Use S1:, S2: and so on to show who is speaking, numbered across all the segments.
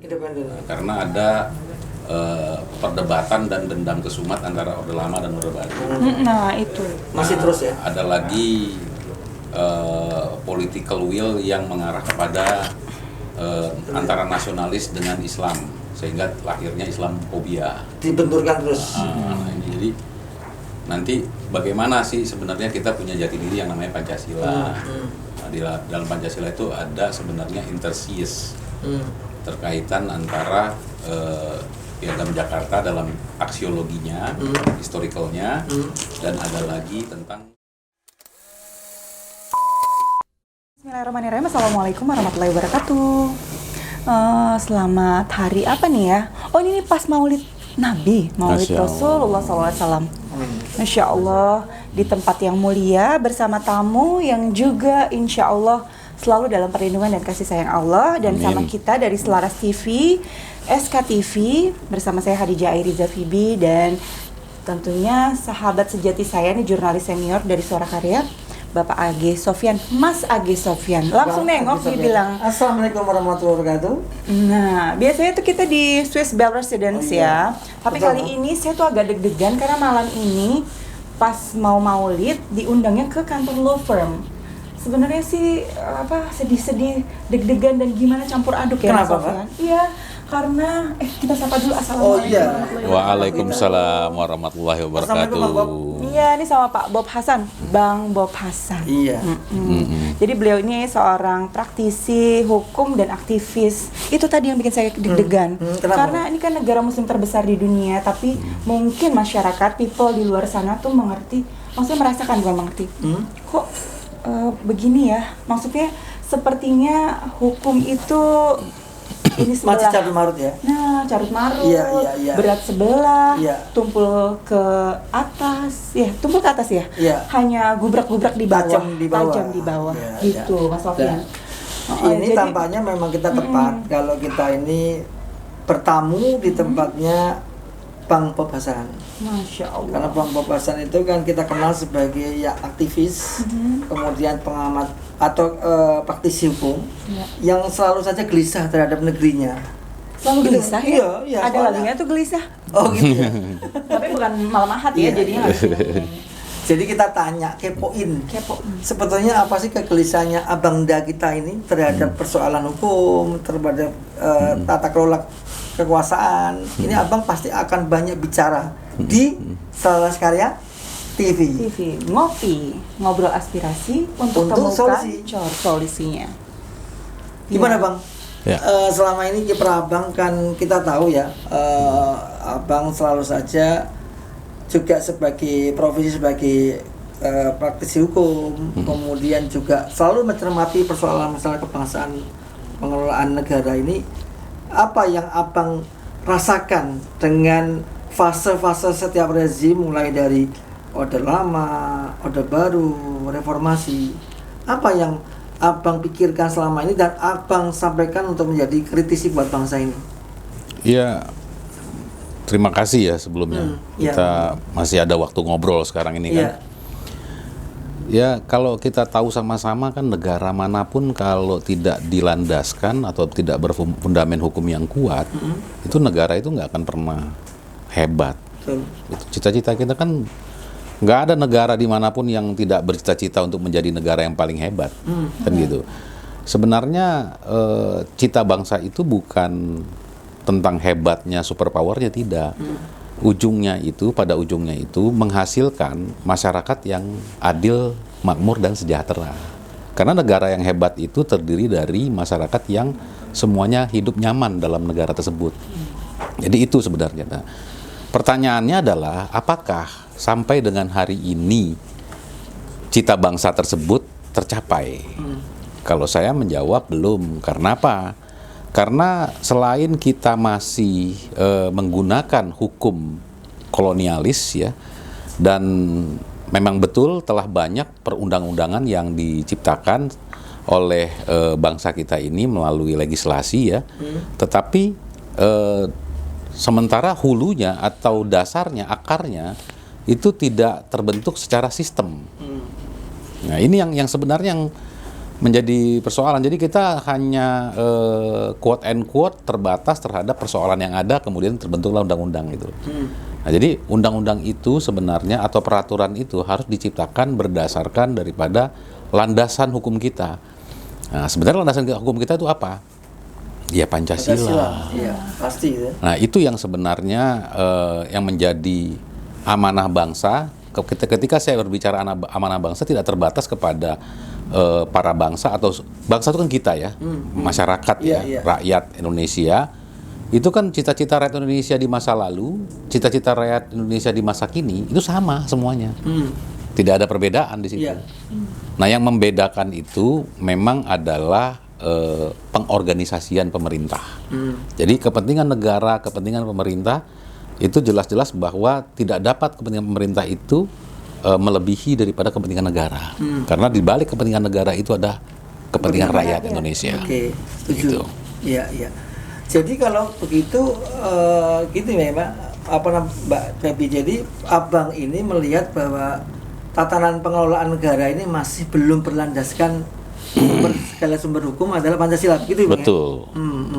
S1: Independen.
S2: Karena ada perdebatan dan dendam kesumat antara Orde Lama dan Orde Baru.
S3: Nah itu
S1: Masih terus ya?
S2: Ada lagi political will yang mengarah kepada antara nasionalis dengan Islam, sehingga lahirnya Islamofobia.
S1: Dibenturkan terus.
S2: Jadi nanti bagaimana sih sebenarnya kita punya jati diri yang namanya Pancasila. Nah, di dalam Pancasila itu ada sebenarnya intersies terkaitan antara Piagam Jakarta dalam aksiologinya, historicalnya, dan ada lagi tentang.
S3: Bismillahirrahmanirrahim. Assalamualaikum warahmatullahi wabarakatuh. Selamat hari apa nih ya? Oh ini pas Maulid Nabi, Maulid Rasulullah SAW. Masya Allah, di tempat yang mulia bersama tamu yang juga insya Allah selalu dalam perlindungan dan kasih sayang Allah. Dan sama kita dari Selaras TV, SKTV, bersama saya Hadijah Airiza Fibi, dan tentunya sahabat sejati saya nih, jurnalis senior dari Suara Karya, Bapak Age Sofyan, Mas Age Sofyan. Langsung nengok dibilang
S1: Assalamualaikum warahmatullahi wabarakatuh.
S3: Nah, biasanya tuh kita di Swiss Bell Residence ya. Tapi kali ini saya tuh agak deg-degan karena malam ini pas mau maulid diundangnya ke kantor law firm. Sebenarnya sih sedih-sedih, deg-degan dan gimana campur aduk ya.
S1: Kenapa,
S3: Mas Sofyan? Iya, karena kita sapa dulu. Assalamualaikum.
S2: Waalaikumsalam warahmatullahi wabarakatuh.
S3: Iya, ini sama Pak Bob Hasan, Bang Bob Hasan.
S1: Iya.
S3: Jadi beliau ini seorang praktisi hukum dan aktivis. Itu tadi yang bikin saya deg-degan. Karena ini kan negara muslim terbesar di dunia, tapi mungkin masyarakat, people di luar sana tuh mengerti, maksudnya merasakan, bukan mengerti. Kok begini ya? Maksudnya sepertinya hukum itu ini sebelah.
S1: Masih carut marut ya?
S3: Nah, carut marut,
S1: Iya.
S3: berat sebelah,
S1: Iya.
S3: tumpul ke atas, tumpul ke atas ya?
S1: Iya.
S3: Hanya gubrak-gubrak di bawah,
S1: Tajam di bawah. Iya,
S3: gitu, Mas Sofyan.
S1: Ini tampaknya memang kita tepat kalau kita ini bertamu di tempatnya Bang Bob Hasan.
S3: Masya Allah.
S1: Karena Bang Bob Hasan itu kan kita kenal sebagai aktivis, kemudian pengamat atau praktisi hukum yang selalu saja gelisah terhadap negerinya.
S3: Selalu gelisah ya?
S1: Iya.
S3: Ada lagunya tuh gelisah.
S1: Oh gitu ya.
S3: Tapi bukan malam ahad ya, jadinya nggak bisa.
S1: Jadi kita tanya, kepoin. Sebetulnya apa sih kegelisahannya Abang Da kita ini terhadap persoalan hukum, terhadap tata kelola kekuasaan. Ini Abang pasti akan banyak bicara di Selaras Karya TV.
S3: Ngopi, ngobrol aspirasi untuk temukan solusinya.
S1: Gimana Bang?
S2: Ya.
S1: Selama ini kiprah Abang kan kita tahu ya, Abang selalu saja juga sebagai profesi sebagai praktisi hukum, kemudian juga selalu mencermati persoalan masalah kebangsaan, pengelolaan negara ini. Apa yang Abang rasakan dengan fase-fase setiap rezim, mulai dari Orde Lama, Orde Baru, Reformasi? Apa yang Abang pikirkan selama ini dan Abang sampaikan untuk menjadi kritisi buat bangsa ini?
S2: Iya, terima kasih ya sebelumnya. Kita masih ada waktu ngobrol sekarang ini kan. Ya, kalau kita tahu sama-sama kan negara manapun kalau tidak dilandaskan atau tidak berfundament hukum yang kuat, itu negara itu nggak akan pernah hebat. Itu cita-cita kita kan, nggak ada negara dimanapun yang tidak bercita-cita untuk menjadi negara yang paling hebat, kan gitu. Sebenarnya cita bangsa itu bukan tentang hebatnya superpowernya, tidak. Pada ujungnya itu menghasilkan masyarakat yang adil, makmur dan sejahtera. Karena negara yang hebat itu terdiri dari masyarakat yang semuanya hidup nyaman dalam negara tersebut. Jadi itu sebenarnya. Nah, pertanyaannya adalah apakah sampai dengan hari ini cita bangsa tersebut tercapai? Kalau saya menjawab belum. Karena apa? Karena selain kita masih menggunakan hukum kolonialis ya, dan memang betul telah banyak perundang-undangan yang diciptakan oleh bangsa kita ini melalui legislasi ya, tetapi sementara hulunya atau dasarnya, akarnya itu tidak terbentuk secara sistem. Nah ini yang sebenarnya menjadi persoalan. Jadi kita hanya quote and quote terbatas terhadap persoalan yang ada, kemudian terbentuklah undang-undang gitu. Nah, jadi undang-undang itu sebenarnya atau peraturan itu harus diciptakan berdasarkan daripada landasan hukum kita. Nah, sebenarnya landasan hukum kita itu apa? Ya Pancasila.
S1: Iya, pasti ya.
S2: Nah, itu yang sebenarnya yang menjadi amanah bangsa. Ketika saya berbicara amanah bangsa tidak terbatas kepada para bangsa, atau bangsa itu kan kita ya, masyarakat rakyat Indonesia. Itu kan cita-cita rakyat Indonesia di masa lalu, cita-cita rakyat Indonesia di masa kini itu sama semuanya. Tidak ada perbedaan di situ. Nah, yang membedakan itu memang adalah pengorganisasian pemerintah. Jadi kepentingan negara, kepentingan pemerintah itu jelas-jelas bahwa tidak dapat kepentingan pemerintah itu melebihi daripada kepentingan negara. Karena di balik kepentingan negara itu ada kepentingan rakyat Indonesia.
S1: Oke, setuju.
S2: Gitu.
S1: Iya, iya. Jadi kalau begitu gitu ya Mbak Febi. Jadi Abang ini melihat bahwa tatanan pengelolaan negara ini masih belum berlandaskan segala sumber hukum adalah Pancasila, gitu ya?
S2: Betul.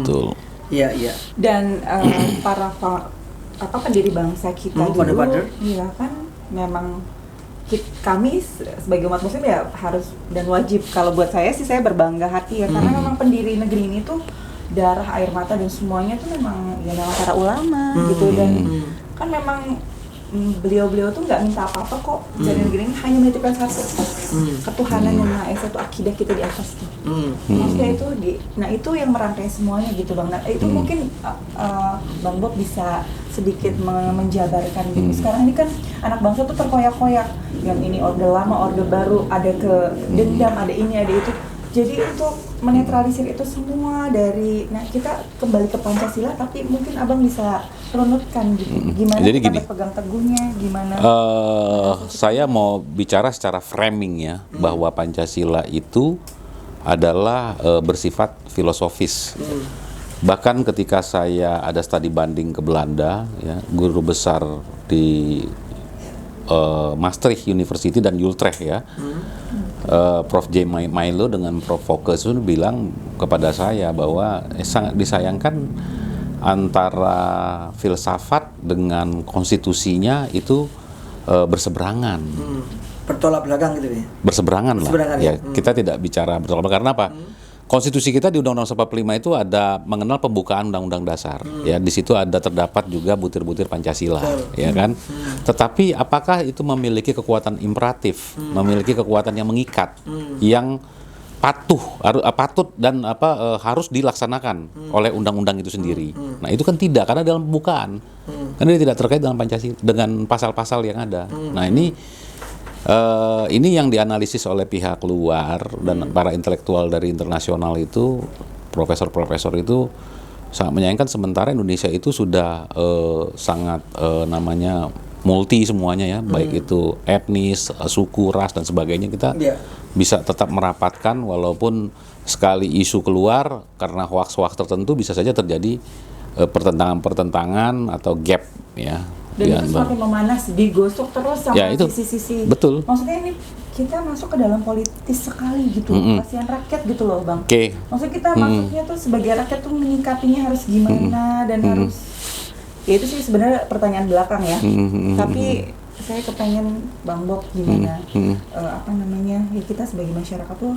S2: Betul.
S1: Iya, iya.
S3: Dan para pendiri bangsa kita dulu, iya kan memang kami sebagai umat muslim ya harus dan wajib, kalau buat saya sih saya berbangga hati ya, karena memang pendiri negeri ini tuh darah, air mata dan semuanya tuh memang ya memang para ulama gitu, dan kan memang beliau-beliau tuh nggak minta apa-apa kok dari negeri ini, hanya menitipkan satu ketuhanan yang Maha Esa, itu akidah kita di atasnya. Maksudnya itu nah itu yang merangkai semuanya gitu Bang. Nah itu mungkin Bang Bob bisa sedikit menjabarkan gitu. Sekarang ini kan anak bangsa tuh terkoyak-koyak, yang ini orde lama, orde baru, ada ke dendam, ada ini, ada itu. Jadi untuk menetralisir itu semua dari, nah kita kembali ke Pancasila, tapi mungkin Abang bisa runutkan gitu, gimana
S2: jadi
S3: kita
S2: gini,
S3: berpegang teguhnya, gimana?
S2: Saya mau bicara secara framing ya, bahwa Pancasila itu adalah bersifat filosofis. Bahkan ketika saya ada studi banding ke Belanda, ya, guru besar di Maastricht University dan Utrecht ya, Prof. J. Milo dengan Prof. Focus itu bilang kepada saya bahwa sangat disayangkan antara filsafat dengan konstitusinya itu berseberangan.
S1: Bertolak belakang gitu ya?
S2: Berseberangan lah. Ya, kita tidak bicara bertolak belakang. Karena apa? Konstitusi kita di Undang-Undang 45 itu ada mengenal pembukaan Undang-Undang Dasar. Ya, di situ ada terdapat juga butir-butir Pancasila, ya kan? Tetapi apakah itu memiliki kekuatan imperatif, memiliki kekuatan yang mengikat, yang patut dan harus dilaksanakan oleh undang-undang itu sendiri? Nah, itu kan tidak, karena dalam pembukaan. Karena dia tidak terkait dengan Pancasila, dengan pasal-pasal yang ada. Nah, ini yang dianalisis oleh pihak luar dan para intelektual dari internasional itu, profesor-profesor itu sangat menyayangkan, sementara Indonesia itu sudah sangat namanya multi semuanya ya, baik itu etnis, suku, ras dan sebagainya, kita bisa tetap merapatkan walaupun sekali isu keluar karena hoaks-hoaks tertentu bisa saja terjadi pertentangan atau gap ya.
S3: Dan itu semakin memanas, digosok terus sama
S2: ya,
S3: sisi-sisi.
S2: Betul.
S3: Maksudnya ini kita masuk ke dalam politis sekali gitu, kasihan rakyat gitu loh Bang. Maksudnya kita masuknya tuh sebagai rakyat tuh menyikapinya harus gimana dan harus, ya itu sih sebenarnya pertanyaan belakang ya. Tapi saya kepengen Bang Bob gimana, ya kita sebagai masyarakat tuh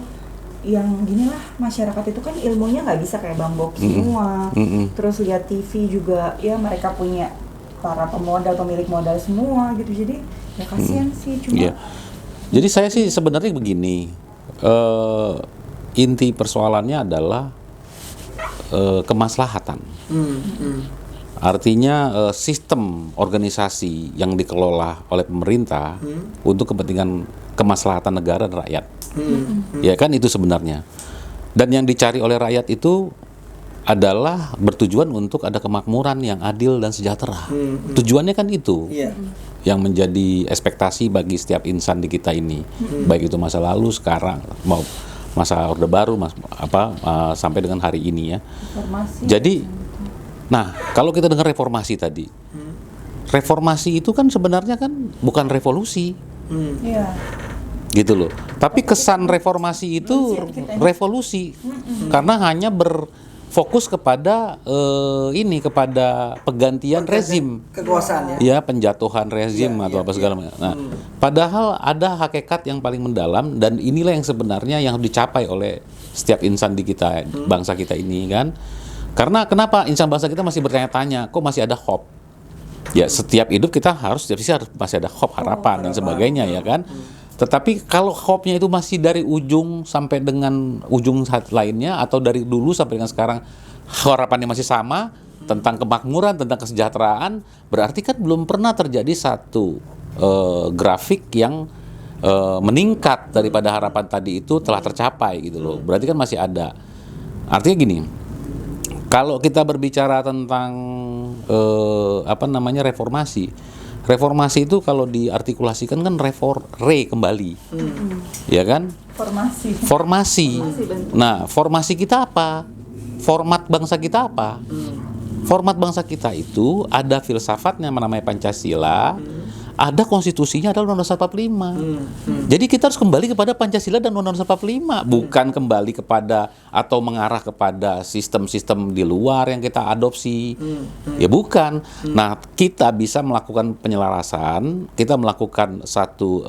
S3: yang gini lah, masyarakat itu kan ilmunya nggak bisa kayak Bang Bob semua. Terus lihat TV juga ya mereka punya para pemodal, pemilik modal semua gitu, jadi ya kasihan sih cuma.
S2: Jadi saya sih sebenarnya begini, inti persoalannya adalah kemaslahatan. Artinya sistem organisasi yang dikelola oleh pemerintah untuk kepentingan kemaslahatan negara dan rakyat. Ya kan, itu sebenarnya. Dan yang dicari oleh rakyat itu adalah bertujuan untuk ada kemakmuran yang adil dan sejahtera. Tujuannya kan itu yang menjadi ekspektasi bagi setiap insan di kita ini, baik itu masa lalu, sekarang, mau masa orde baru, sampai dengan hari ini ya. Jadi, nah kalau kita dengar reformasi tadi, reformasi itu kan sebenarnya kan bukan revolusi. gitu loh. Tapi kesan reformasi itu revolusi, karena hanya berfokus kepada kepada penggantian rezim,
S1: kekuasaan
S2: ya, penjatuhan rezim atau apa segala macam. Nah, padahal ada hakikat yang paling mendalam, dan inilah yang sebenarnya yang dicapai oleh setiap insan di kita, bangsa kita ini kan. Karena kenapa insan bangsa kita masih bertanya-tanya, kok masih ada hope? Ya, setiap hidup kita setiap sisi harus masih ada hope, harapan dan sebagainya, ya kan. Tetapi kalau hope-nya itu masih dari ujung sampai dengan ujung lainnya, atau dari dulu sampai dengan sekarang harapannya masih sama tentang kemakmuran, tentang kesejahteraan, berarti kan belum pernah terjadi satu grafik yang meningkat daripada harapan tadi itu telah tercapai gitu loh. Berarti kan masih ada. Artinya gini, kalau kita berbicara tentang reformasi itu kalau diartikulasikan kan kembali, ya kan? Formasi. Nah, formasi kita apa? Format bangsa kita apa? Format bangsa kita itu ada filsafatnya namanya Pancasila. Ada konstitusinya, ada Undang-Undang 45. Jadi kita harus kembali kepada Pancasila dan Undang-Undang 45, bukan kembali kepada atau mengarah kepada sistem-sistem di luar yang kita adopsi. Ya bukan. Nah, kita bisa melakukan penyelarasan, kita melakukan satu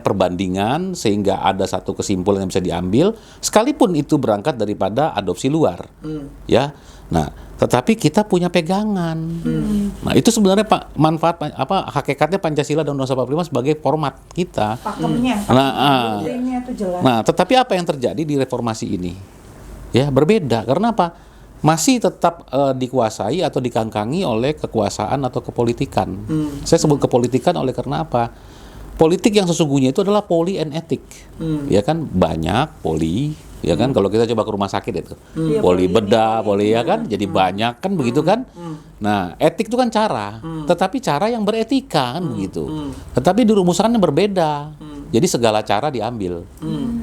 S2: perbandingan sehingga ada satu kesimpulan yang bisa diambil, sekalipun itu berangkat daripada adopsi luar. Ya. Nah, tetapi kita punya pegangan. Nah, itu sebenarnya hakikatnya Pancasila dan Undang-Undang 45 sebagai format kita.
S3: Pakemnya.
S2: Nah, tetapi apa yang terjadi di reformasi ini? Ya, berbeda. Karena apa? Masih tetap dikuasai atau dikangkangi oleh kekuasaan atau kepolitikan. Saya sebut kepolitikan karena apa? Politik yang sesungguhnya itu adalah poli and etik. Ya kan, banyak poli. Ya kan, kalau kita coba ke rumah sakit itu, poli bedah, poli ya kan, jadi banyak kan begitu kan. Nah, etik itu kan cara, tetapi cara yang beretika kan begitu. Tetapi dirumuskannya berbeda, jadi segala cara diambil.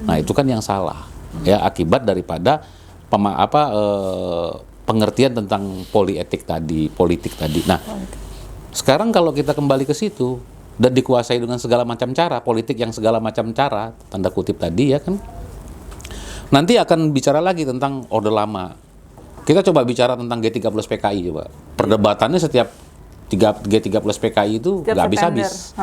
S2: Nah, itu kan yang salah, ya, akibat daripada pengertian tentang politik tadi. Nah, sekarang kalau kita kembali ke situ dan dikuasai dengan segala macam cara, politik yang segala macam cara, tanda kutip tadi ya kan. Nanti akan bicara lagi tentang Orde Lama. Kita coba bicara tentang G30 PKI coba. Perdebatannya setiap G30 PKI itu nggak habis-habis.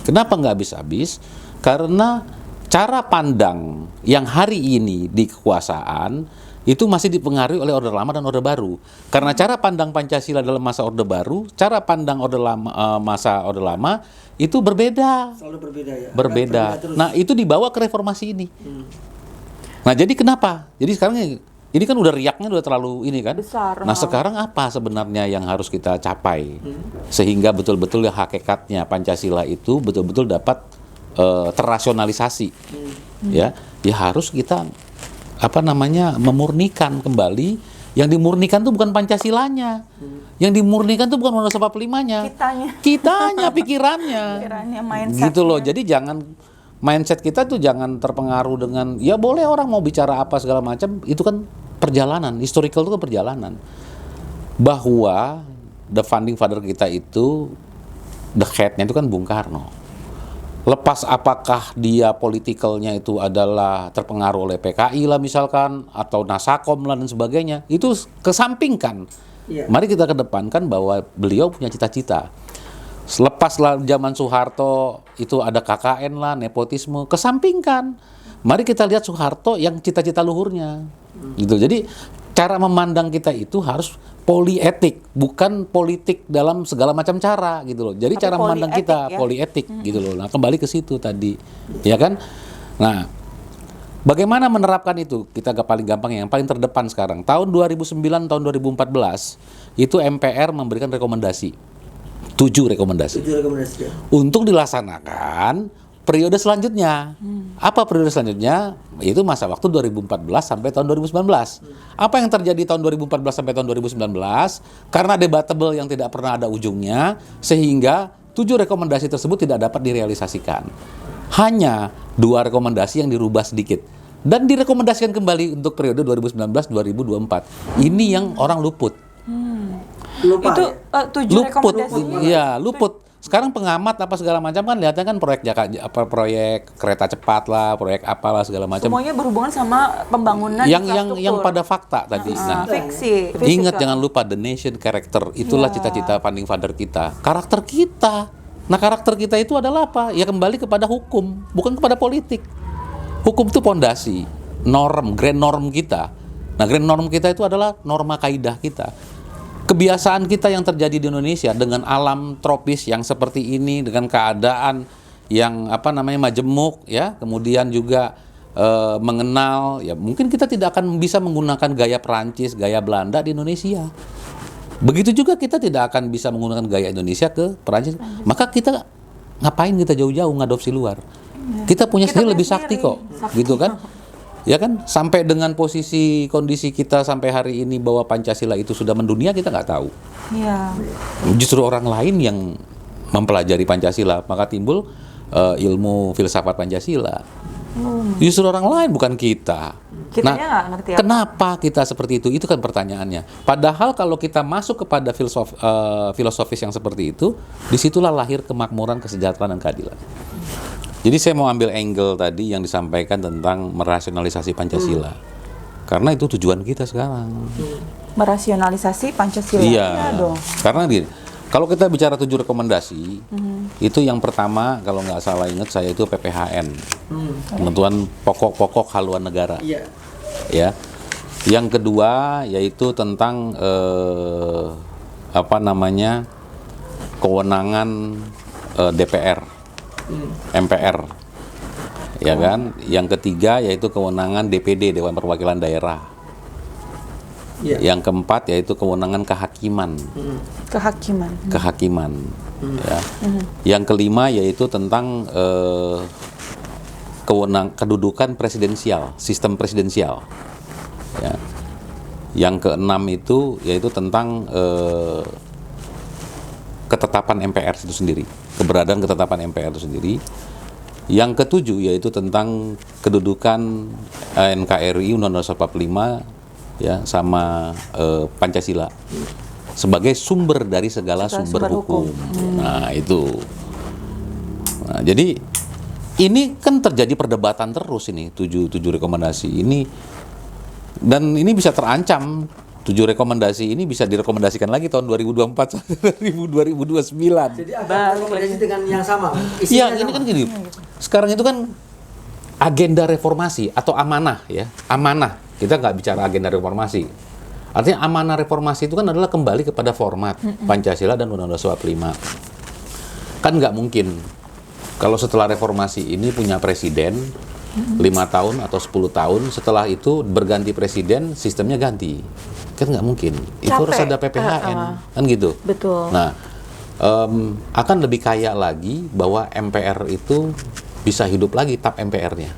S2: Kenapa nggak habis-habis? Karena cara pandang yang hari ini di kekuasaan itu masih dipengaruhi oleh Orde Lama dan Orde Baru. Karena cara pandang Pancasila dalam masa Orde Baru, cara pandang Orde Lama masa Orde Lama itu berbeda.
S1: Selalu berbeda ya.
S2: Berbeda. Nah, itu dibawa ke reformasi ini. Nah, jadi kenapa? Jadi sekarang ini kan udah riaknya udah terlalu ini kan.
S3: Besar.
S2: Nah, sekarang apa sebenarnya yang harus kita capai sehingga betul-betul ya hakikatnya Pancasila itu betul-betul dapat terrasionalisasi. Ya harus kita memurnikan kembali. Yang dimurnikan itu bukan Pancasilanya. Yang dimurnikan itu bukan Undang-Undang 45-nya. Kitanya, pikirannya.
S3: Mindset.
S2: Gitu loh. Jadi jangan mindset kita tuh jangan terpengaruh dengan ya boleh orang mau bicara apa segala macam, itu kan perjalanan, historical itu kan perjalanan. Bahwa the founding father kita itu the head-nya itu kan Bung Karno. Lepas apakah dia politikalnya itu adalah terpengaruh oleh PKI lah misalkan atau Nasakom lah dan sebagainya, itu kesampingkan. Mari kita kedepankan bahwa beliau punya cita-cita. Selepas zaman Soeharto itu ada KKN lah, nepotisme, kesampingkan. Mari kita lihat Soeharto yang cita-cita luhurnya. Gitu. Jadi cara memandang kita itu harus polietik, bukan politik dalam segala macam cara gitu loh. Jadi cara memandang kita polietik gitu loh. Nah, kembali ke situ tadi. Ya kan? Nah, bagaimana menerapkan itu? Kita paling gampang yang paling terdepan sekarang. Tahun 2009, tahun 2014 itu MPR memberikan rekomendasi. 7 rekomendasi. Ya. Untuk dilaksanakan periode selanjutnya. Apa periode selanjutnya? Itu masa waktu 2014 sampai tahun 2019. Apa yang terjadi tahun 2014 sampai tahun 2019? Karena debatable yang tidak pernah ada ujungnya, sehingga 7 rekomendasi tersebut tidak dapat direalisasikan. Hanya 2 rekomendasi yang dirubah sedikit. Dan direkomendasikan kembali untuk periode 2019-2024. Ini yang orang luput.
S3: Itu 7 rekomendasi.
S2: Iya, luput. Sekarang pengamat apa segala macam kan lihatnya kan proyek proyek kereta cepat lah, proyek apalah segala macam.
S3: Semuanya berhubungan sama pembangunan
S2: yang pada fakta tadi. Nah,
S3: fiksi.
S2: Ingat jangan lupa the nation character. Itulah cita-cita founding father kita. Karakter kita. Nah, karakter kita itu adalah apa? Ya kembali kepada hukum, bukan kepada politik. Hukum itu pondasi, norm, grand norm kita. Nah, grand norm kita itu adalah norma kaidah kita. Kebiasaan kita yang terjadi di Indonesia dengan alam tropis yang seperti ini, dengan keadaan yang majemuk ya, kemudian juga mengenal ya, mungkin kita tidak akan bisa menggunakan gaya Perancis, gaya Belanda di Indonesia. Begitu juga kita tidak akan bisa menggunakan gaya Indonesia ke Perancis. Maka kita ngapain kita jauh-jauh ngadopsi luar? Kita punya sendiri lebih sakti kok, gitu kan? Ya kan, sampai dengan posisi kondisi kita sampai hari ini bahwa Pancasila itu sudah mendunia, kita nggak tahu.
S3: Iya.
S2: Justru orang lain yang mempelajari Pancasila, maka timbul ilmu filsafat Pancasila. Justru orang lain, bukan kita.
S3: Kitanya nggak ngerti apa.
S2: Kenapa kita seperti itu? Itu kan pertanyaannya. Padahal kalau kita masuk kepada filosofis yang seperti itu, disitulah lahir kemakmuran, kesejahteraan, dan keadilan. Jadi saya mau ambil angle tadi yang disampaikan tentang merasionalisasi Pancasila. Karena itu tujuan kita sekarang.
S3: Merasionalisasi Pancasila.
S2: Iya
S3: dong.
S2: Karena gini, kalau kita bicara 7 rekomendasi, itu yang pertama kalau nggak salah ingat saya itu PPHN. Penentuan pokok-pokok haluan negara.
S1: Iya.
S2: Ya. Yang kedua yaitu tentang kewenangan DPR. MPR, ya kan? Yang ketiga yaitu kewenangan DPD, Dewan Perwakilan Daerah. Yang keempat yaitu kewenangan kehakiman. Kehakiman. Ya. Yang kelima yaitu tentang kedudukan presidensial, sistem presidensial. Ya. Yang keenam itu yaitu tentang ketetapan MPR itu sendiri, keberadaan ketetapan MPR itu sendiri. Yang ketujuh yaitu tentang kedudukan NKRI Undang-Undang 45 ya sama Pancasila sebagai sumber dari segala sumber hukum. Nah, itu. Nah, jadi ini kan terjadi perdebatan terus ini 7 rekomendasi ini, dan ini bisa terancam. 7 rekomendasi ini bisa direkomendasikan lagi tahun 2024 2029.
S1: Jadi ada rekomendasi dengan yang sama.
S2: Iya, ini kan gini. Sekarang itu kan agenda reformasi atau amanah ya. Amanah. Kita nggak bicara agenda reformasi. Artinya amanah reformasi itu kan adalah kembali kepada format Pancasila dan Undang-Undang 45. Kan nggak mungkin kalau setelah reformasi ini punya presiden 5 tahun atau 10 tahun, setelah itu berganti presiden, sistemnya ganti. Kan nggak mungkin. Itu harus ada PPHN, kan gitu.
S3: Betul.
S2: Nah, akan lebih kaya lagi bahwa MPR itu bisa hidup lagi tap MPR-nya.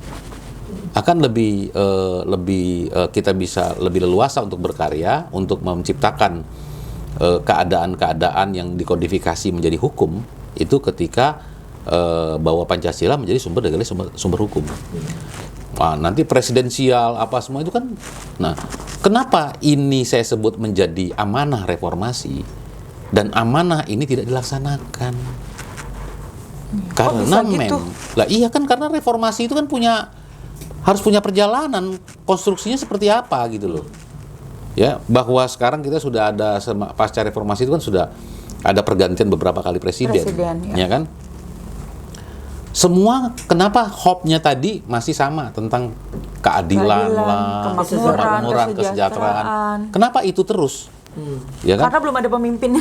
S2: Akan kita bisa lebih leluasa untuk berkarya, untuk menciptakan keadaan-keadaan yang dikodifikasi menjadi hukum, itu ketika bahwa Pancasila menjadi sumber hukum. Nah, nanti presidensial apa semua itu kan. Nah, kenapa ini saya sebut menjadi amanah reformasi dan amanah ini tidak dilaksanakan? Karena lah iya kan, karena reformasi itu kan harus punya perjalanan, konstruksinya seperti apa gitu loh. Ya, bahwa sekarang kita sudah ada pasca reformasi itu kan sudah ada pergantian beberapa kali presiden ya kan? Semua kenapa hope-nya tadi masih sama tentang keadilan lah, kemakmuran, kesejahteraan. Kenapa itu terus? Ya kan?
S3: Karena belum ada pemimpin.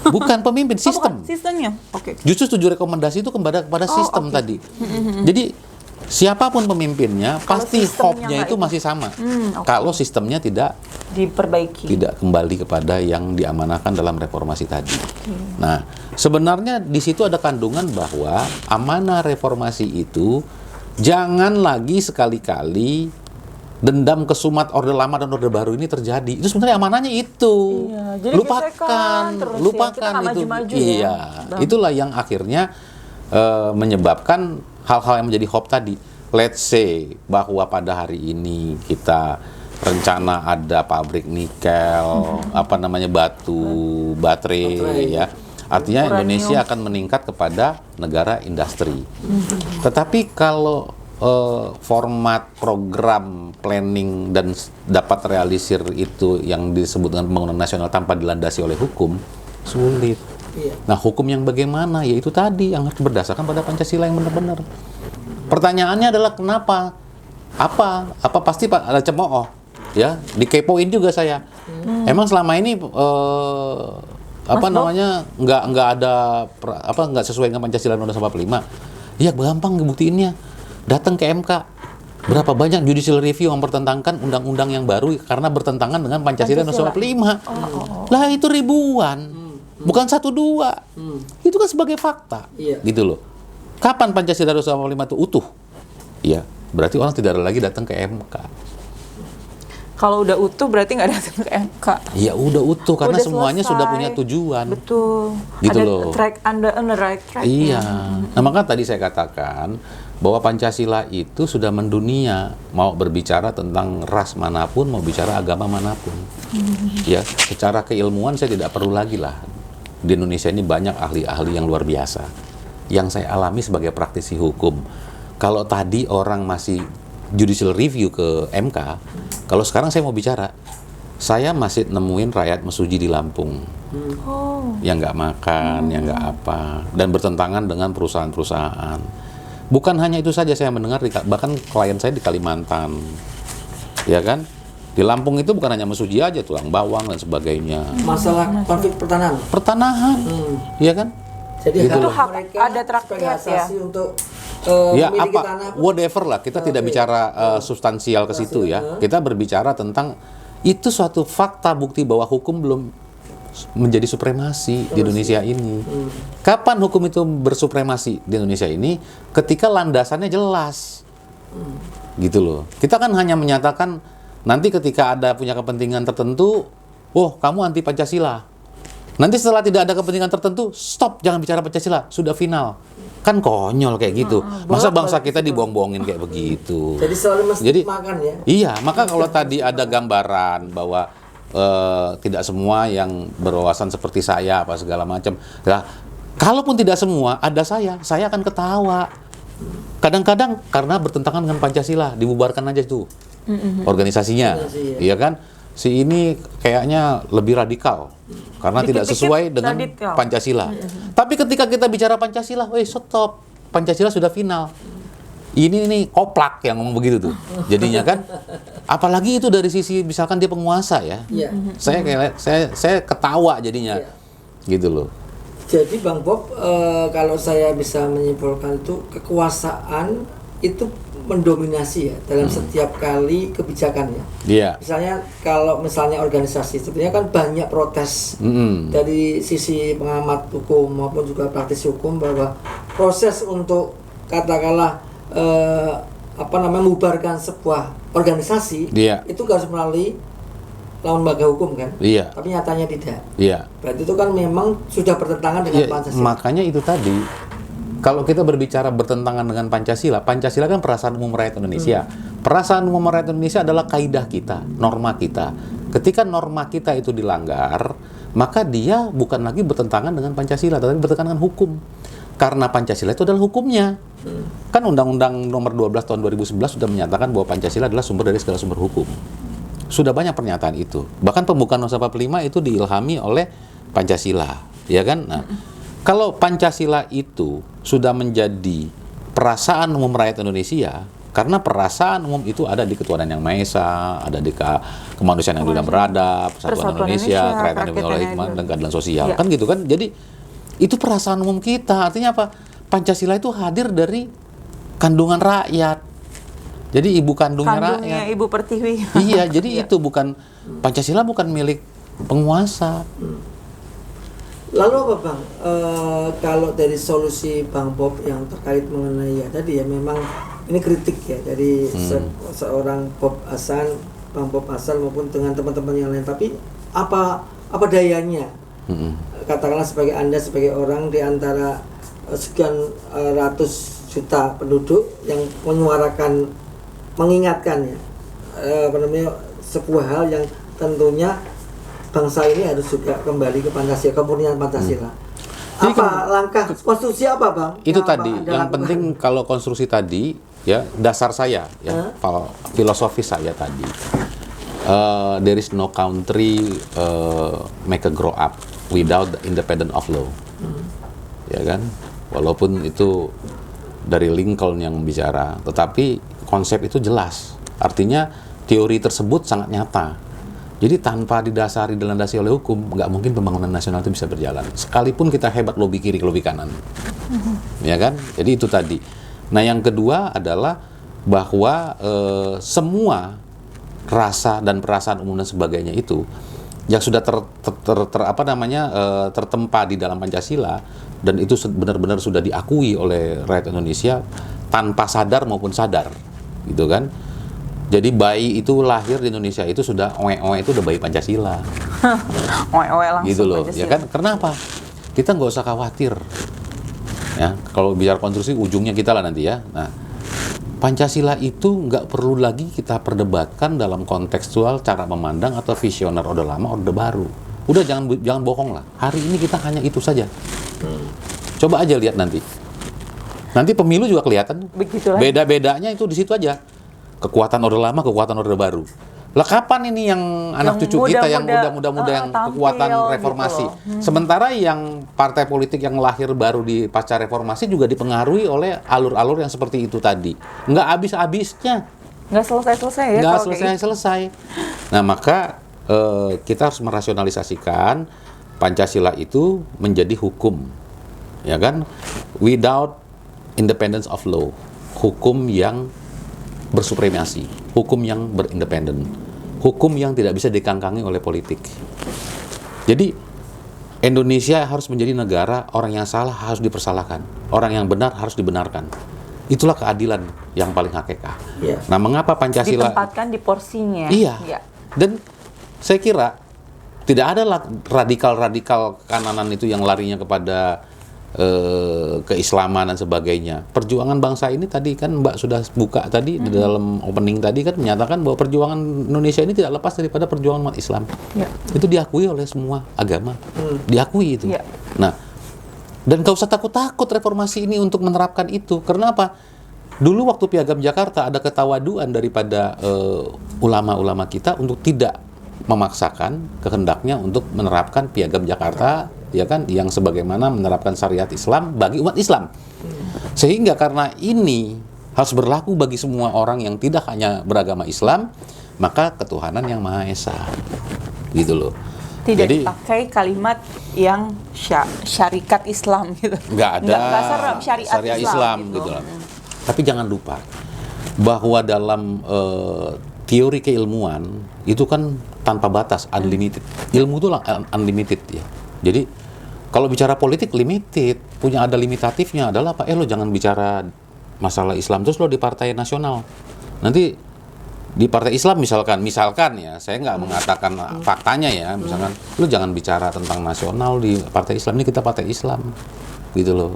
S2: Bukan pemimpin, sistem.
S3: Sistemnya. Oke.
S2: Justru 7 rekomendasi itu kembali kepada sistem tadi. Jadi siapapun pemimpinnya pasti hope-nya itu masih sama. Kalau sistemnya tidak
S3: diperbaiki,
S2: tidak kembali kepada yang diamanahkan dalam reformasi tadi. Nah, sebenarnya di situ ada kandungan bahwa amanah reformasi itu jangan lagi sekali-kali dendam kesumat Orde Lama dan Orde Baru ini terjadi. Itu sebenarnya amanahnya itu.
S3: Iya, jadi
S2: lupakan
S3: ya,
S2: itu.
S3: Maju-maju
S2: iya, ya. Itulah yang akhirnya menyebabkan hal-hal yang menjadi hope tadi. Let's say bahwa pada hari ini kita rencana ada pabrik nikel, batu, baterai ya. Artinya
S3: Uranium.
S2: Indonesia akan meningkat kepada negara industri. Tetapi kalau format program planning dan dapat realisir itu yang disebut dengan pembangunan nasional tanpa dilandasi oleh hukum, sulit.
S1: Iya.
S2: Nah, hukum yang bagaimana? Ya itu tadi yang harus berdasarkan pada Pancasila yang benar-benar. Pertanyaannya adalah kenapa? Apa pasti Pak ada cemooh? Ya, dikepoin juga saya. Emang selama ini nggak ada nggak sesuai dengan Pancasila Undang-Undang 45. Iya, gampang ngebuktiinnya. Datang ke MK. Berapa banyak judicial review yang mempertentangkan undang-undang yang baru karena bertentangan dengan Pancasila Undang-Undang 45. Lah itu ribuan. Bukan 1-2. Itu kan sebagai fakta.
S1: Iya.
S2: Gitu loh. Kapan Pancasila Undang-Undang 45 itu utuh? Iya, berarti orang tidak ada lagi datang ke MK.
S3: Kalau udah utuh berarti nggak datang ke MK.
S2: Iya udah utuh karena
S3: Udah
S2: semuanya
S3: selesai.
S2: sudah punya tujuan.
S3: Betul.
S2: Gitu
S3: ada
S2: loh.
S3: track on the right track.
S2: Iya. Nah, maka tadi saya katakan bahwa Pancasila itu sudah mendunia, mau berbicara tentang ras manapun, mau bicara agama manapun. Ya, secara keilmuan saya tidak perlu lagi lah. Di Indonesia ini banyak ahli-ahli yang luar biasa. Yang saya alami sebagai praktisi hukum. Kalau tadi orang masih judicial review ke MK, kalau sekarang saya mau bicara, saya masih nemuin rakyat mesuji di Lampung. Yang nggak makan, yang nggak apa, dan bertentangan dengan perusahaan-perusahaan. Bukan hanya itu saja, saya mendengar bahkan klien saya di Kalimantan, ya kan, di Lampung itu bukan hanya mesuji aja, tulang bawang dan sebagainya.
S1: Masalah konflik
S2: Pertanahan, ya kan?
S1: Jadi
S2: Gitu
S1: hak
S2: loh.
S1: mereka
S3: Ada track
S1: sebagai
S3: record ya?
S1: asasi untuk
S2: Ya
S1: memiliki
S2: apa,
S1: tanah.
S2: whatever lah, kita tidak bicara substansial ke situ ya. Kita berbicara tentang itu suatu fakta bukti bahwa hukum belum menjadi supremasi di Indonesia ini. Kapan hukum itu bersupremasi di Indonesia ini? Ketika landasannya jelas. Gitu loh. Kita kan hanya menyatakan nanti ketika ada punya kepentingan tertentu, oh kamu anti Pancasila. Nanti setelah tidak ada kepentingan tertentu, stop, jangan bicara Pancasila, sudah final. Kan konyol kayak gitu. Masa bangsa kita dibohong-bohongin kayak begitu.
S1: Jadi selalu mesti makan ya.
S2: Iya, maka kalau tadi ada gambaran bahwa tidak semua yang berwawasan seperti saya apa segala macam. Nah, kalaupun tidak semua, ada saya akan ketawa. Kadang-kadang karena bertentangan dengan Pancasila, dibubarkan aja itu organisasinya, iya kan? Si ini kayaknya lebih radikal karena tidak sesuai dengan
S3: radikal.
S2: Pancasila. Tapi ketika kita bicara Pancasila, stop, Pancasila sudah final. Ini nih koplak yang ngomong begitu tuh, jadinya kan. Apalagi itu dari sisi misalkan dia penguasa ya, saya ketawa jadinya, gitu loh.
S1: Jadi Bang Bob, kalau saya bisa menyimpulkan itu kekuasaan itu mendominasi ya dalam setiap kali kebijakan ya.
S2: Iya.
S1: Misalnya misalnya organisasi, sebenarnya kan banyak protes dari sisi pengamat hukum maupun juga praktisi hukum bahwa proses untuk katakanlah membubarkan sebuah organisasi itu harus melalui lembaga hukum kan.
S2: Iya.
S1: Tapi nyatanya tidak.
S2: Iya.
S1: Berarti itu kan memang sudah bertentangan dengan Pancasila.
S2: Makanya itu tadi. Kalau kita berbicara bertentangan dengan Pancasila, Pancasila kan perasaan umum rakyat Indonesia. Perasaan umum rakyat Indonesia adalah kaidah kita, norma kita. Ketika norma kita itu dilanggar, maka dia bukan lagi bertentangan dengan Pancasila, tetapi bertentangan dengan hukum. Karena Pancasila itu adalah hukumnya. Kan Undang-Undang Nomor 12 Tahun 2011 sudah menyatakan bahwa Pancasila adalah sumber dari segala sumber hukum. Sudah banyak pernyataan itu. Bahkan pembukaan Undang-Undang 45 itu diilhami oleh Pancasila, ya kan? Nah, kalau Pancasila itu sudah menjadi perasaan umum rakyat Indonesia, karena perasaan umum itu ada di Ketuhanan Yang Maha Esa, ada di kemanusiaan yang tidak beradab, Persatuan Indonesia, Kerajaan oleh hikmah dan keadilan sosial, kan gitu kan? Jadi itu perasaan umum kita. Artinya apa? Pancasila itu hadir dari kandungan rakyat. Jadi ibu kandungnya rakyat.
S3: Ibu pertiwi.
S2: Iya, jadi itu bukan Pancasila bukan milik penguasa.
S1: Lalu apa Bang, kalau dari solusi Bang Bob yang terkait mengenai ya tadi ya memang ini kritik ya dari seorang Bob Hasan, Bang Bob Hasan maupun dengan teman-teman yang lain. Tapi apa dayanya? Katakanlah sebagai Anda sebagai orang di antara sekian ratus juta penduduk yang menyuarakan, mengingatkan ya sebuah hal yang tentunya bangsa ini harus juga kembali ke Pancasila, kemurnian Pancasila. Apa langkah konstruksi apa, Bang?
S2: Itu tadi, yang penting kalau konstruksi tadi, ya dasar saya, ya filosofi saya tadi, there is no country make a grow up without the independence of law, ya kan? Walaupun itu dari Lincoln yang bicara, tetapi konsep itu jelas. Artinya teori tersebut sangat nyata. Jadi tanpa didasari dilandasi oleh hukum, nggak mungkin pembangunan nasional itu bisa berjalan. Sekalipun kita hebat lobby kiri, lobby kanan, ya kan? Jadi itu tadi. Nah, yang kedua adalah bahwa semua rasa dan perasaan umum dan sebagainya itu yang sudah tertempa di dalam Pancasila dan itu benar-benar sudah diakui oleh rakyat Indonesia tanpa sadar maupun sadar, gitu kan? Jadi bayi itu lahir di Indonesia itu sudah oe-oe itu udah bayi Pancasila.
S3: Oe-oe langsung
S2: gitu loh,
S3: Pancasila.
S2: ya kan? Kenapa? Kita nggak usah khawatir. Ya, kalau bicara konstruksi ujungnya kita lah nanti ya. Nah, Pancasila itu nggak perlu lagi kita perdebatkan dalam kontekstual cara memandang atau visioner Orde Lama, Orde Baru. Udah jangan bohong lah. Hari ini kita hanya itu saja. Coba aja lihat nanti. Nanti pemilu juga kelihatan.
S3: Begitulah.
S2: Beda-bedanya itu di situ aja. Kekuatan Orde Lama, kekuatan Orde Baru. Lah kapan ini yang anak cucu kita yang muda-muda yang kekuatan reformasi?
S3: Gitu.
S2: Sementara yang partai politik yang lahir baru di pasca reformasi juga dipengaruhi oleh alur-alur yang seperti itu tadi. Nggak habis-habisnya.
S3: Nggak selesai-selesai ya?
S2: Nggak
S3: kalau kayak
S2: selesai-selesai. Nah, maka kita harus merasionalisasikan Pancasila itu menjadi hukum. Ya kan? Without independence of law. Hukum yang bersupremasi, hukum yang berindependen, hukum yang tidak bisa dikangkangi oleh politik. Jadi Indonesia harus menjadi negara orang yang salah harus dipersalahkan, orang yang benar harus dibenarkan. Itulah keadilan yang paling hakikat.
S1: Yeah.
S2: Nah, mengapa Pancasila
S3: ditempatkan di porsinya?
S2: Iya.
S3: Ya.
S2: Dan saya kira tidak ada radikal kananan itu yang larinya kepada keislaman dan sebagainya. Perjuangan bangsa ini tadi kan Mbak sudah buka tadi di dalam opening tadi kan menyatakan bahwa perjuangan Indonesia ini tidak lepas daripada perjuangan umat Islam.
S3: Ya.
S2: Itu diakui oleh semua agama. Diakui itu.
S3: Ya.
S2: Nah, dan gak usah takut-takut reformasi ini untuk menerapkan itu. Karena apa? Dulu waktu Piagam Jakarta ada ketawaduan daripada ulama-ulama kita untuk tidak memaksakan kehendaknya untuk menerapkan Piagam Jakarta, ya kan, yang sebagaimana menerapkan syariat Islam bagi umat Islam. Sehingga karena ini harus berlaku bagi semua orang yang tidak hanya beragama Islam, maka ketuhanan yang Maha Esa. Gitu loh.
S3: Tidak
S2: Jadi,
S3: dipakai kalimat yang syarikat Islam gitu.
S2: nggak ada
S3: Nggak serem, syariat Islam
S2: gitu loh. Tapi jangan lupa bahwa dalam teori keilmuan itu kan tanpa batas, unlimited. Ilmu itu unlimited ya. Jadi kalau bicara politik limited, punya ada limitatifnya adalah apa? Lo jangan bicara masalah Islam terus lo di partai nasional. Nanti di partai Islam misalkan ya, saya nggak mengatakan faktanya ya, misalkan lo jangan bicara tentang nasional di partai Islam, ini kita partai Islam, gitu loh.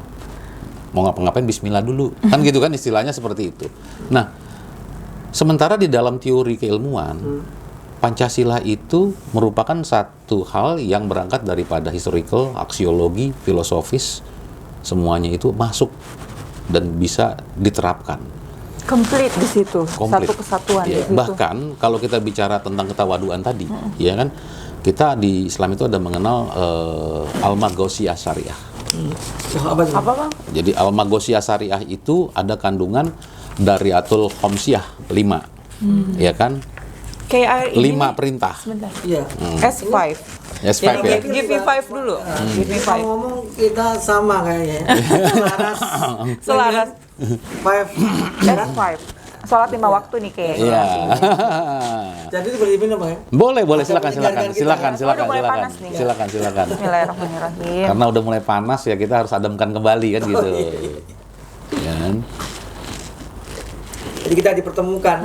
S2: Mau ngapa-ngapain bismillah dulu, kan gitu kan istilahnya seperti itu. Nah, sementara di dalam teori keilmuan, Pancasila itu merupakan satu hal yang berangkat daripada historical, aksiologi, filosofis, semuanya itu masuk dan bisa diterapkan.
S3: Komplit di situ,
S2: Komplit.
S3: satu kesatuan
S2: Ya,
S3: di situ.
S2: bahkan kalau kita bicara tentang ketawaduan tadi, ya kan, kita di Islam itu ada mengenal Al-Maghosyiyah Syariah.
S1: Apa itu?
S3: Apa Bang?
S2: Jadi Al-Maghosyiyah Syariah itu ada kandungan Dariatul Khomsiyah 5, ya kan?
S3: Kayak
S2: 5 perintah.
S3: Sebentar.
S1: Iya.
S3: S5.
S2: S5
S3: Jadi
S2: ya.
S3: give me 5 dulu. Give me 5.
S1: Ngomong kita sama kayaknya.
S3: Selaras.
S1: Five.
S3: S5. Sholat 5 waktu nih kayaknya.
S2: Iya.
S1: Jadi itu berdimin apa ya?
S2: Boleh, silakan.
S3: Udah mulai panas nih.
S2: Silakan.
S3: Bismillahirrahmanirrahim.
S2: Karena udah mulai panas ya kita harus ademkan kembali kan gitu. Ya kan?
S1: Jadi kita dipertemukan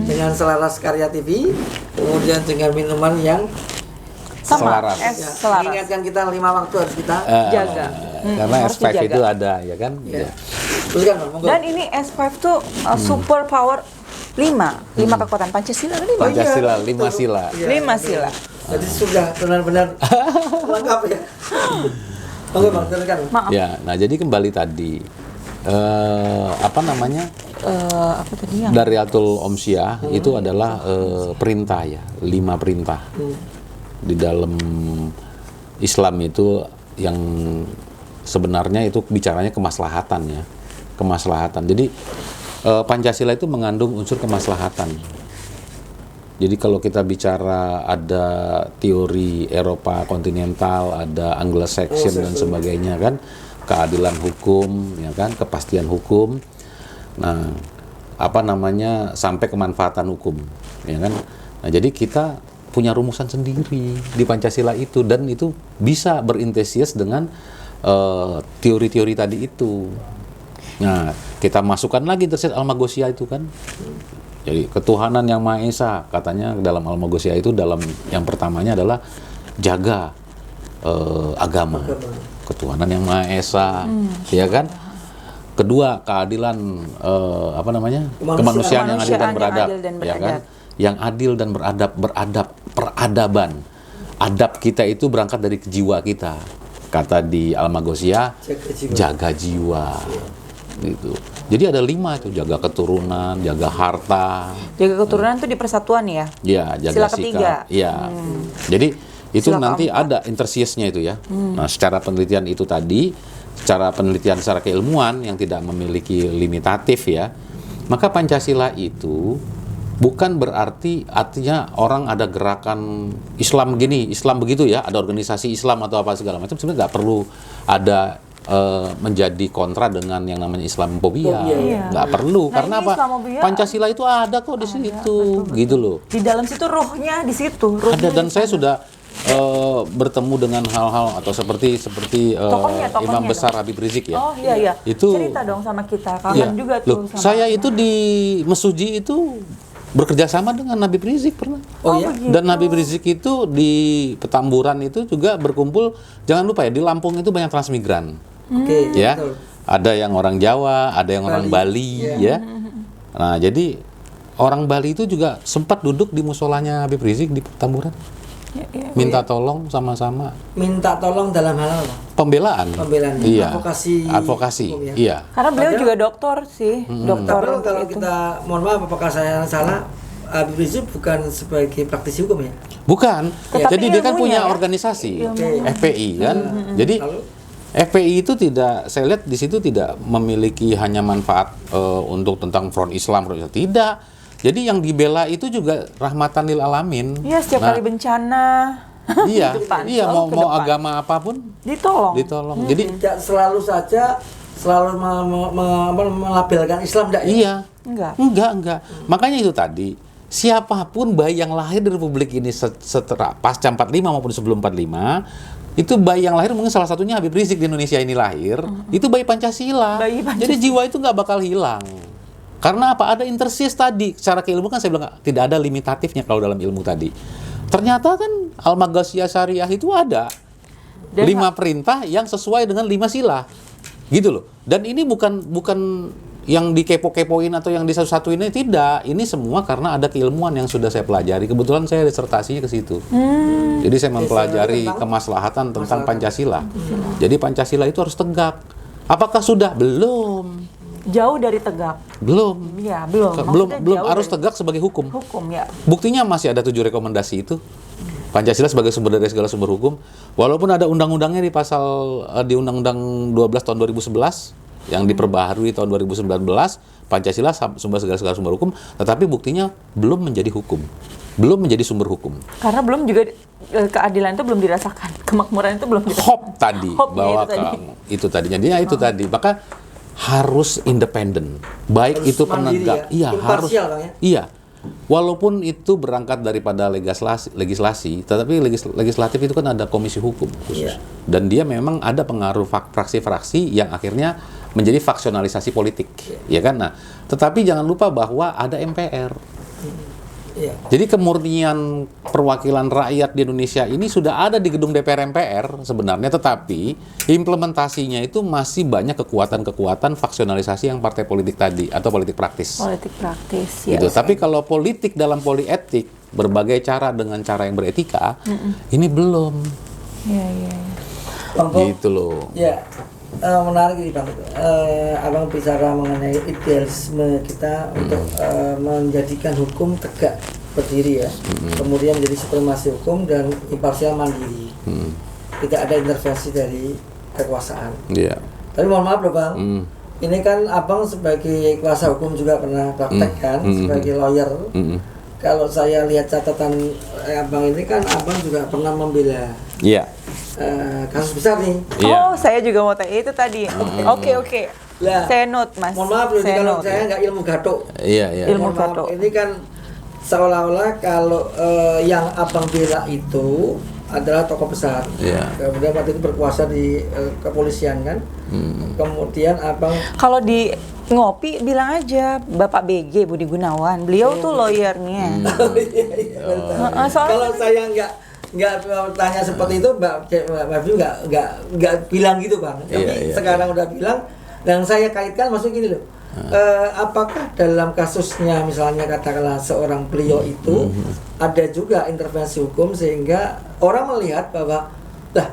S1: dengan Selaras Karya TV, kemudian dengan minuman yang
S3: Sama.
S2: Selaras.
S3: S
S1: ya,
S3: selaras.
S1: mengingatkan kita 5 waktu harus kita
S3: Jaga.
S2: Karena
S3: Harus
S2: S5
S3: dijaga.
S2: itu ada ya kan?
S1: ya. Teruskan Bang, monggo.
S3: Dan ini S5 tuh super power 5 kekuatan Pancasila kan 5.
S2: Pancasila,
S1: Iya,
S2: 5 sila.
S1: Iya.
S3: 5 sila.
S1: Jadi sudah benar-benar lengkap ya. Oke, Bang, silakan.
S3: Maaf.
S2: Ya, nah jadi kembali tadi apa namanya?
S3: Apa tadi yang?
S2: Dariyatul Omsiyah itu adalah perintah ya, 5 perintah. Di dalam Islam itu yang sebenarnya itu bicaranya kemaslahatan ya. Kemaslahatan. Jadi Pancasila itu mengandung unsur kemaslahatan. Jadi kalau kita bicara ada teori Eropa kontinental, ada Anglo-Saxon dan sebagainya kan, keadilan hukum, ya kan, kepastian hukum. Nah, apa namanya, sampai kemanfaatan hukum, ya kan. Nah, jadi kita punya rumusan sendiri di Pancasila itu, dan itu bisa berintersias dengan teori-teori tadi itu. Nah, kita masukkan lagi tersier Al-Maghosiyah itu kan. Jadi ketuhanan yang Maha Esa, katanya dalam Al-Maghosiyah itu, dalam yang pertamanya adalah jaga agama. Ketuhanan yang Maha Esa, ya kan. Kedua, keadilan apa namanya? Kemanusiaan yang adil dan beradab, ya kan? Yang adil dan beradab, peradaban. Adab kita itu berangkat dari jiwa kita. Kata di Al-Maghosiyah, jaga jiwa. Gitu. Jadi ada 5 itu, jaga keturunan, jaga harta.
S3: Jaga keturunan itu di persatuan ya?
S2: Iya, jaga
S3: Sila ketiga.
S2: sikap. Iya. Jadi itu
S3: Sila
S2: nanti
S3: keempat.
S2: ada intersiasnya itu ya. Nah, secara penelitian itu tadi, secara penelitian secara keilmuan yang tidak memiliki limitatif ya, maka Pancasila itu bukan berarti artinya orang ada gerakan Islam gini, Islam begitu ya, ada organisasi Islam atau apa segala macam, sebenarnya nggak perlu ada menjadi kontra dengan yang namanya Islamophobia.
S3: Iya.
S2: Nggak perlu.
S3: Nah,
S2: Karena
S3: ini
S2: apa?
S3: Islamophobia
S2: Pancasila itu ada kok di situ, gitu loh.
S3: Di dalam situ ruhnya di situ.
S2: Ada, dan saya sudah bertemu dengan hal-hal atau seperti
S3: Tokohnya
S2: Imam besar
S3: dong.
S2: Habib Rizik ya.
S3: Oh iya.
S2: Itu
S3: cerita dong sama kita. Kangen
S2: iya.
S3: juga
S2: Loh,
S3: tuh sama
S2: saya itu di Mesuji itu bekerja sama dengan Habib Rizik pernah.
S1: Oh ya?
S3: begitu.
S2: Dan Habib Rizik itu di Petamburan itu juga berkumpul, jangan lupa ya, di Lampung itu banyak transmigran.
S1: Oke,
S2: Ya,
S1: betul.
S2: ada yang orang Jawa, ada yang orang Bali, ya. Nah, jadi orang Bali itu juga sempat duduk di musolanya Habib Rizik di Petamburan,
S3: Ya.
S2: minta tolong sama-sama
S1: Minta tolong dalam hal apa?
S2: pembelaan.
S1: Pembelaan,
S2: Iya.
S1: advokasi hukum ya.
S2: Iya.
S3: Karena beliau
S1: Padahal-
S3: juga dokter sih, dokter
S1: Tapi
S3: untuk
S1: kalau
S3: itu.
S1: kita, mohon maaf apakah saya yang salah, Habib Rizik bukan sebagai praktisi hukum ya?
S2: Bukan.
S3: Tetapi
S2: Jadi dia kan
S3: ilmunya
S2: punya
S3: ya?
S2: organisasi,
S1: Ilmunya.
S2: FPI kan. Jadi
S1: Lalu?
S2: FPI itu tidak, saya lihat di situ tidak memiliki hanya manfaat untuk tentang front Islam, tidak. Jadi yang dibela itu juga rahmatan lil alamin.
S3: Iya, setiap
S2: Nah,
S3: kali bencana
S2: iya,
S3: depan,
S2: iya,
S3: selalu ke
S2: mau
S3: depan.
S2: agama apapun
S3: ditolong.
S2: Jadi
S1: Tidak selalu saja selalu melabelkan Islam, tidak ya?
S2: iya,
S3: Enggak.
S2: Makanya itu tadi, siapapun bayi yang lahir di Republik ini setelah pasca 45 maupun sebelum 45, itu bayi yang lahir, mungkin salah satunya Habib Rizik di Indonesia ini lahir, itu bayi Pancasila.
S3: Bayi Pancasila.
S2: Jadi jiwa itu nggak bakal hilang. Karena apa? Ada intersis tadi. Secara keilmuan kan saya bilang tidak ada limitatifnya kalau dalam ilmu tadi. Ternyata kan Al-Maghosiyah Syariah itu ada
S3: Dan
S2: 5 perintah yang sesuai dengan 5 sila. Gitu loh. Dan ini bukan yang dikepo-kepoin atau yang disatu-satuin, ini tidak. Ini semua karena ada keilmuan yang sudah saya pelajari. Kebetulan saya disertasinya ke situ. Jadi saya mempelajari kemaslahatan tentang Pancasila. Jadi Pancasila itu harus tegak. Apakah sudah? Belum.
S3: Jauh dari tegak.
S2: Belum.
S3: Ya, belum.
S2: Belum
S3: Maksudnya
S2: belum
S3: jauh
S2: harus
S3: dari
S2: tegak sebagai hukum.
S3: hukum ya.
S2: Buktinya masih ada 7 rekomendasi itu. Pancasila sebagai sumber dari segala sumber hukum. Walaupun ada undang-undangnya di di Undang-Undang 12 tahun 2011 yang diperbaharui tahun 2019, Pancasila sumber segala sumber hukum, tetapi buktinya belum menjadi hukum. Belum menjadi sumber hukum.
S3: Karena belum juga keadilan itu belum dirasakan, kemakmuran itu belum dirasakan.
S2: Hop tadi
S3: Hopnya
S2: bahwa
S3: itu tadi.
S2: itu tadinya dia itu tadi. Maka harus independen. Baik
S1: Harus
S2: itu
S1: mandiri
S2: penegak,
S1: ya?
S2: iya harus.
S1: Imparsial, Bang, ya?
S2: Iya. Walaupun itu berangkat daripada legislasi, tetapi legislatif itu kan ada komisi hukum khusus.
S1: Iya.
S2: Dan dia memang ada pengaruh fraksi-fraksi yang akhirnya menjadi faksionalisasi politik, ya kan? Nah, tetapi jangan lupa bahwa ada MPR.
S1: Iya.
S2: Jadi kemurnian perwakilan rakyat di Indonesia ini sudah ada di gedung DPR MPR sebenarnya, tetapi implementasinya itu masih banyak kekuatan-kekuatan faksionalisasi yang partai politik tadi atau politik praktis.
S3: Politik praktis ya.
S2: Gitu. Tapi kalau politik dalam polietik, berbagai cara dengan cara yang beretika, ini belum.
S3: Iya.
S1: Bang Bob,
S2: gitu loh.
S1: ya, menarik ini Bang. Abang bicara mengenai idealisme kita untuk menjadikan hukum tegak berdiri ya, kemudian menjadi supremasi hukum dan imparsial mandiri. Tidak ada intervensi dari kekuasaan.
S2: Iya.
S1: Tapi mohon maaf loh Bang, ini kan Abang sebagai kuasa hukum juga pernah praktekkan sebagai lawyer. Kalau saya lihat catatan Abang ini kan Abang juga pernah membela kasus besar nih.
S3: Oh, saya juga mau tanya itu tadi. Oke.
S1: Lah,
S3: Saya note, Mas.
S1: mohon maaf loh, ini
S3: Saya
S1: kalau
S3: note.
S1: saya nggak ilmu gatuk.
S2: Iya.
S3: Ilmu
S1: Mohon maaf,
S3: gatuk.
S1: ini kan seolah-olah kalau yang Abang bela itu adalah tokoh besar.
S2: Iya.
S1: Kemudian waktu itu berkuasa di kepolisian kan. Kemudian Abang
S3: Kalau di ngopi bilang aja Bapak BG Budi Gunawan. Beliau tuh lawyernya. Soalnya
S1: kalau saya nggak tanya seperti itu, Mbak Bayu nggak bilang gitu Bang. Tapi sekarang udah bilang, dan saya kaitkan maksudnya gini loh. Apakah dalam kasusnya misalnya katakanlah seorang beliau itu ada juga intervensi hukum sehingga orang melihat bahwa lah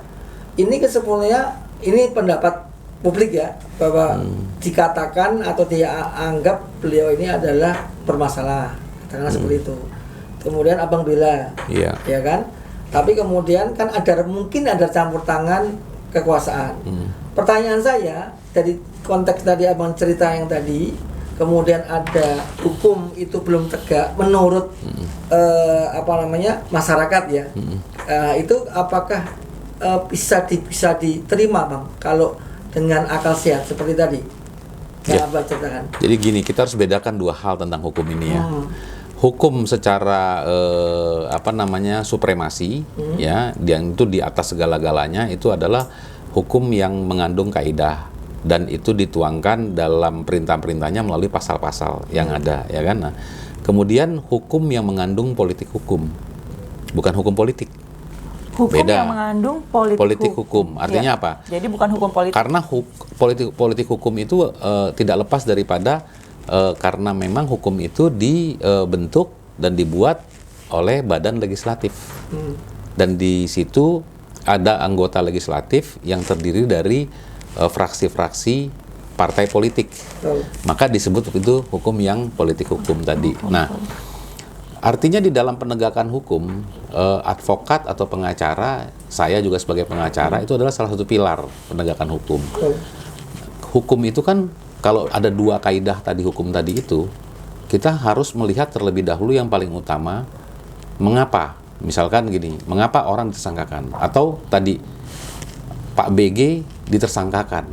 S1: ini kesimpulannya, ini pendapat publik ya, bahwa dikatakan atau dia anggap beliau ini adalah bermasalah, katakanlah seperti itu. Kemudian Abang bela, ya kan? Tapi kemudian kan mungkin ada campur tangan kekuasaan. Pertanyaan saya dari konteks tadi Abang cerita yang tadi, kemudian ada hukum itu belum tegak menurut masyarakat ya. Itu apakah bisa diterima Bang kalau dengan akal sehat seperti tadi yang Abang ceritakan?
S2: Jadi gini, kita harus bedakan dua hal tentang hukum ini ya. Hukum secara supremasi ya, yang itu di atas segala-galanya, itu adalah hukum yang mengandung kaidah dan itu dituangkan dalam perintah-perintahnya melalui pasal-pasal yang ada ya kan. Nah, kemudian hukum yang mengandung politik hukum, bukan hukum politik.
S3: hukum
S2: Beda.
S3: yang mengandung politik
S2: hukum. Artinya apa?
S3: Jadi bukan hukum politik.
S2: Karena politik hukum itu tidak lepas daripada karena memang hukum itu dibentuk dan dibuat oleh badan legislatif. Dan di situ ada anggota legislatif yang terdiri dari fraksi-fraksi partai politik. Maka disebut itu hukum yang politik hukum tadi. Nah, artinya di dalam penegakan hukum, advokat atau pengacara, saya juga sebagai pengacara, itu adalah salah satu pilar penegakan hukum. Hukum itu kan, kalau ada dua kaidah tadi hukum tadi itu, kita harus melihat terlebih dahulu yang paling utama, mengapa? Misalkan gini, mengapa orang ditersangkakan? Atau tadi, Pak BG ditersangkakan.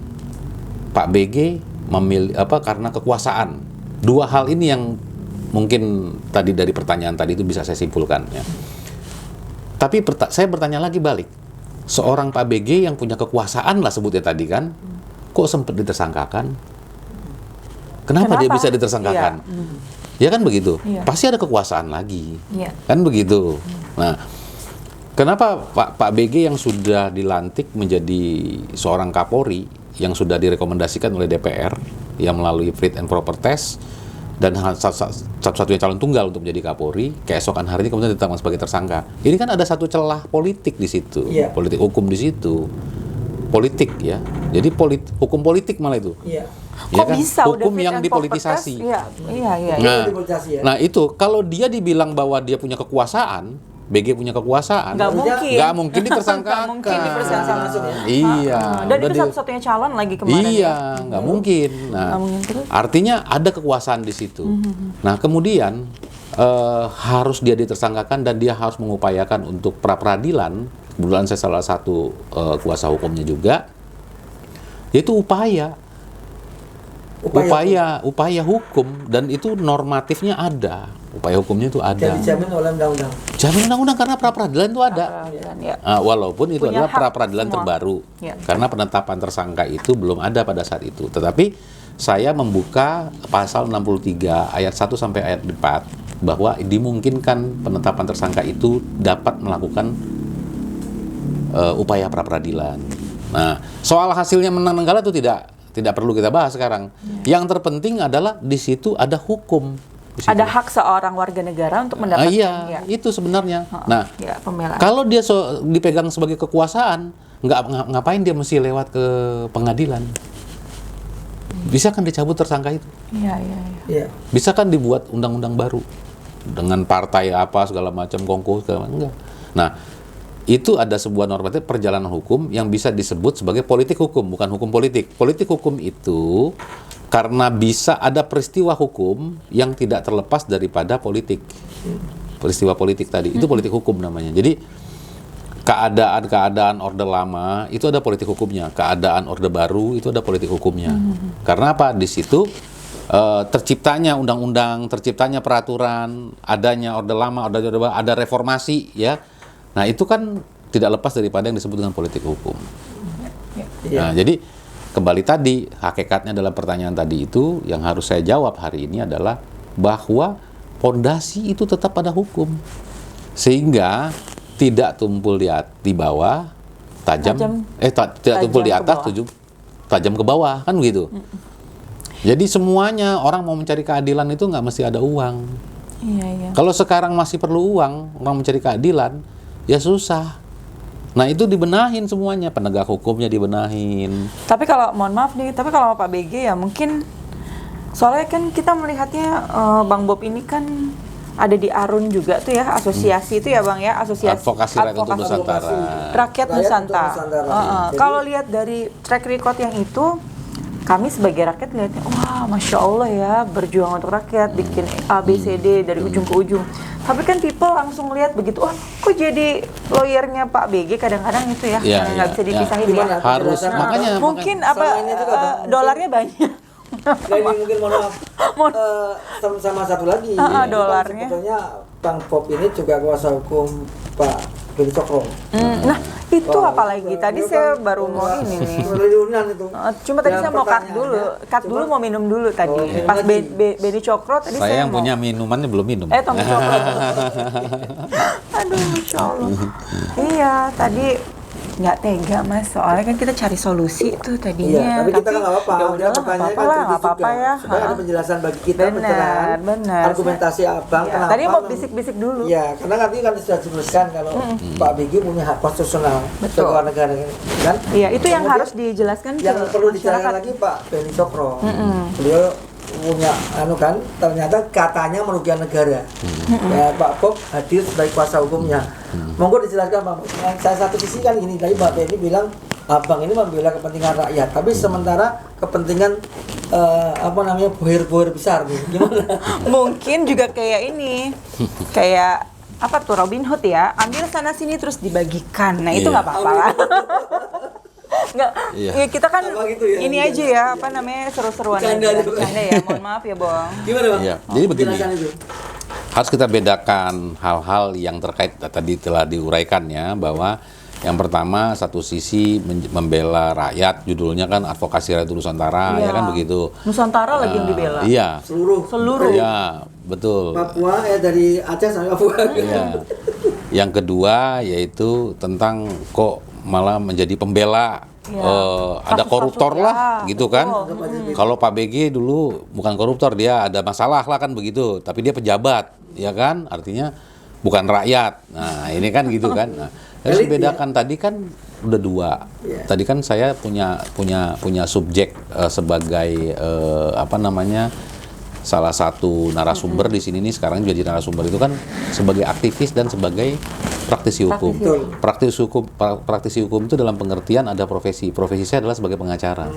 S2: Pak BG karena kekuasaan. Dua hal ini yang mungkin tadi dari pertanyaan tadi itu bisa saya simpulkan ya. Tapi saya bertanya lagi balik, seorang Pak BG yang punya kekuasaan lah sebutnya tadi kan, kok sempat ditersangkakan? Kenapa dia bisa ditersangkakan? Ya kan begitu. Pasti ada kekuasaan lagi, kan begitu. Nah, kenapa Pak BG yang sudah dilantik menjadi seorang Kapolri, yang sudah direkomendasikan oleh DPR, yang melalui fit and proper test, dan satu-satunya calon tunggal untuk menjadi Kapolri, keesokan harinya kemudian ditetapkan sebagai tersangka. Ini kan ada satu celah politik di situ, politik hukum di situ, politik ya. Jadi hukum politik malah itu.
S3: Kok kan? Bisa
S2: hukum yang dipolitisasi. Nah, itu kalau dia dibilang bahwa dia punya kekuasaan, BG punya kekuasaan, nggak mungkin ditersangkakan.
S3: Nggak mungkin dipersangkakan.
S2: Iya.
S3: Dan itu satu-satunya calon lagi kemarin.
S2: Iya, nggak mungkin. Nah, artinya ada kekuasaan di situ. Nah, kemudian harus dia ditersangkakan dan dia harus mengupayakan untuk pra-peradilan. Kebetulan saya salah satu kuasa hukumnya juga. Yaitu upaya hukum, dan itu normatifnya ada. Upaya hukumnya itu ada.
S1: Jadi dijamin oleh undang-undang.
S2: Jamin undang-undang karena pra-peradilan itu ada. Walaupun itu adalah pra-peradilan terbaru. Karena penetapan tersangka itu belum ada pada saat itu. Tetapi saya membuka pasal 63 ayat 1 sampai ayat 4 bahwa dimungkinkan penetapan tersangka itu dapat melakukan upaya pra-peradilan. Nah, soal hasilnya menang kalah itu tidak perlu kita bahas sekarang. Yang terpenting adalah di situ ada hukum.
S3: Ada hak seorang warga negara untuk mendapatkan.
S2: Iya, itu sebenarnya. Nah,
S3: pembelaan.
S2: kalau dia dipegang sebagai kekuasaan, ngapain dia mesti lewat ke pengadilan? Bisa kan dicabut tersangka itu?
S3: Iya.
S2: Bisa kan dibuat undang-undang baru dengan partai apa segala macam kongko segala macam? Enggak. Nah, itu ada sebuah normatif perjalanan hukum yang bisa disebut sebagai politik hukum, bukan hukum politik. Politik hukum itu karena bisa ada peristiwa hukum yang tidak terlepas daripada politik. Peristiwa politik tadi, itu politik hukum namanya. Jadi keadaan Orde Lama itu ada politik hukumnya, keadaan Orde Baru itu ada politik hukumnya. Karena apa? Di situ terciptanya undang-undang, terciptanya peraturan, adanya Orde Lama, Orde Baru, ada reformasi, ya. Nah, itu kan tidak lepas daripada yang disebut dengan politik hukum. Nah, jadi kembali tadi, hakikatnya dalam pertanyaan tadi itu yang harus saya jawab hari ini adalah bahwa pondasi itu tetap pada hukum. Sehingga tidak tumpul di bawah, tidak tumpul di atas, tajam ke bawah, kan begitu. Jadi semuanya orang mau mencari keadilan itu nggak mesti ada uang.
S3: Iya.
S2: Kalau sekarang masih perlu uang, orang mencari keadilan, ya susah. Nah, itu dibenahin semuanya, penegak hukumnya dibenahin.
S3: Tapi kalau, mohon maaf nih, tapi kalau Pak BG ya mungkin, soalnya kan kita melihatnya Bang Bob ini kan ada di ARUN juga tuh ya, asosiasi itu ya Bang ya, asosiasi
S2: Advokasi Rakyat untuk Nusantara.
S3: Rakyat Nusantara. Kalau lihat dari track record yang itu, kami sebagai rakyat lihatnya, wah Masya Allah ya, berjuang untuk rakyat, bikin A, B, C, D dari ujung ke ujung. Tapi kan people langsung lihat begitu, oh kok jadi lawyernya Pak BG kadang-kadang itu ya, nggak bisa dipisahin ya.
S2: Harus, makanya.
S3: Mungkin dolarnya banyak.
S1: Nah, ini mungkin sama satu lagi.
S3: Dolarnya.
S1: Sebetulnya Bang Bob ini juga kuasa hukum Pak Beni Cokro.
S3: Nah, itu apalagi tadi saya baru mau ini nih.
S1: Itu.
S3: Cuma tadi saya mau cut dulu mau minum dulu tadi. Pas Beni Cokro tadi
S2: saya yang
S3: mau.
S2: punya minumannya belum minum.
S3: Tommy Cokro. Aduh, Masya Allah. Iya, tadi nggak tega Mas, soalnya kan kita cari solusi tuh tadinya.
S1: Iya, tapi kita kan nggak apa-apa.
S3: Ya udahlah, nggak apa-apa ya.
S1: Supaya ada penjelasan bagi kita,
S3: benar.
S1: argumentasi abang.
S3: Ya, tadi mau bisik-bisik dulu.
S1: Iya, karena nanti kan sudah dijelaskan kalau Pak BG punya hak konstitusional sebuah negara, kan?
S3: Iya, itu yang harus dijelaskan.
S1: Yang perlu dijelaskan lagi Pak Beni Cokro. Beliau punya ternyata katanya merugikan negara. Ya, Pak Bob hadir sebagai kuasa hukumnya. Monggo dijelaskan Pak. Saya satu sisi kan gini, tadi Mbak Beni bilang abang ini membela kepentingan rakyat, tapi sementara kepentingan bohir-bohir besar nih. Gimana?
S3: Mungkin juga kayak ini. Kayak apa tuh, Robin Hood ya, ambil sana sini terus dibagikan. Nah, itu nggak apa-apa lah. Nggak, ya kita kan gitu ya, ini aja ya, seru-seruan aja. Canda ya, mohon maaf ya Bang.
S1: Gimana Bang?
S2: Ya, jadi begini, harus kita bedakan hal-hal yang terkait tadi telah diuraikan ya, bahwa yang pertama satu sisi membela rakyat, judulnya kan advokasi rakyat Nusantara, ya kan begitu.
S3: Nusantara lagi yang dibela.
S2: Iya.
S3: Seluruh.
S2: Iya, betul.
S1: Papua dari Aceh sampai Papua.
S2: Iya. Yang kedua yaitu tentang kok malah menjadi pembela ada koruptor lah gitu kan. Kalau Pak BG dulu bukan koruptor, dia ada masalah lah kan begitu, tapi dia pejabat ya kan, artinya bukan rakyat. Nah, ini kan gitu kan. Nah, harus dibedakan. Tadi kan udah dua. Tadi kan saya punya subjek sebagai salah satu narasumber di sini nih, sekarang jadi narasumber itu kan sebagai aktivis dan sebagai praktisi hukum. Praktisi hukum itu dalam pengertian ada profesi. Profesi saya adalah sebagai pengacara.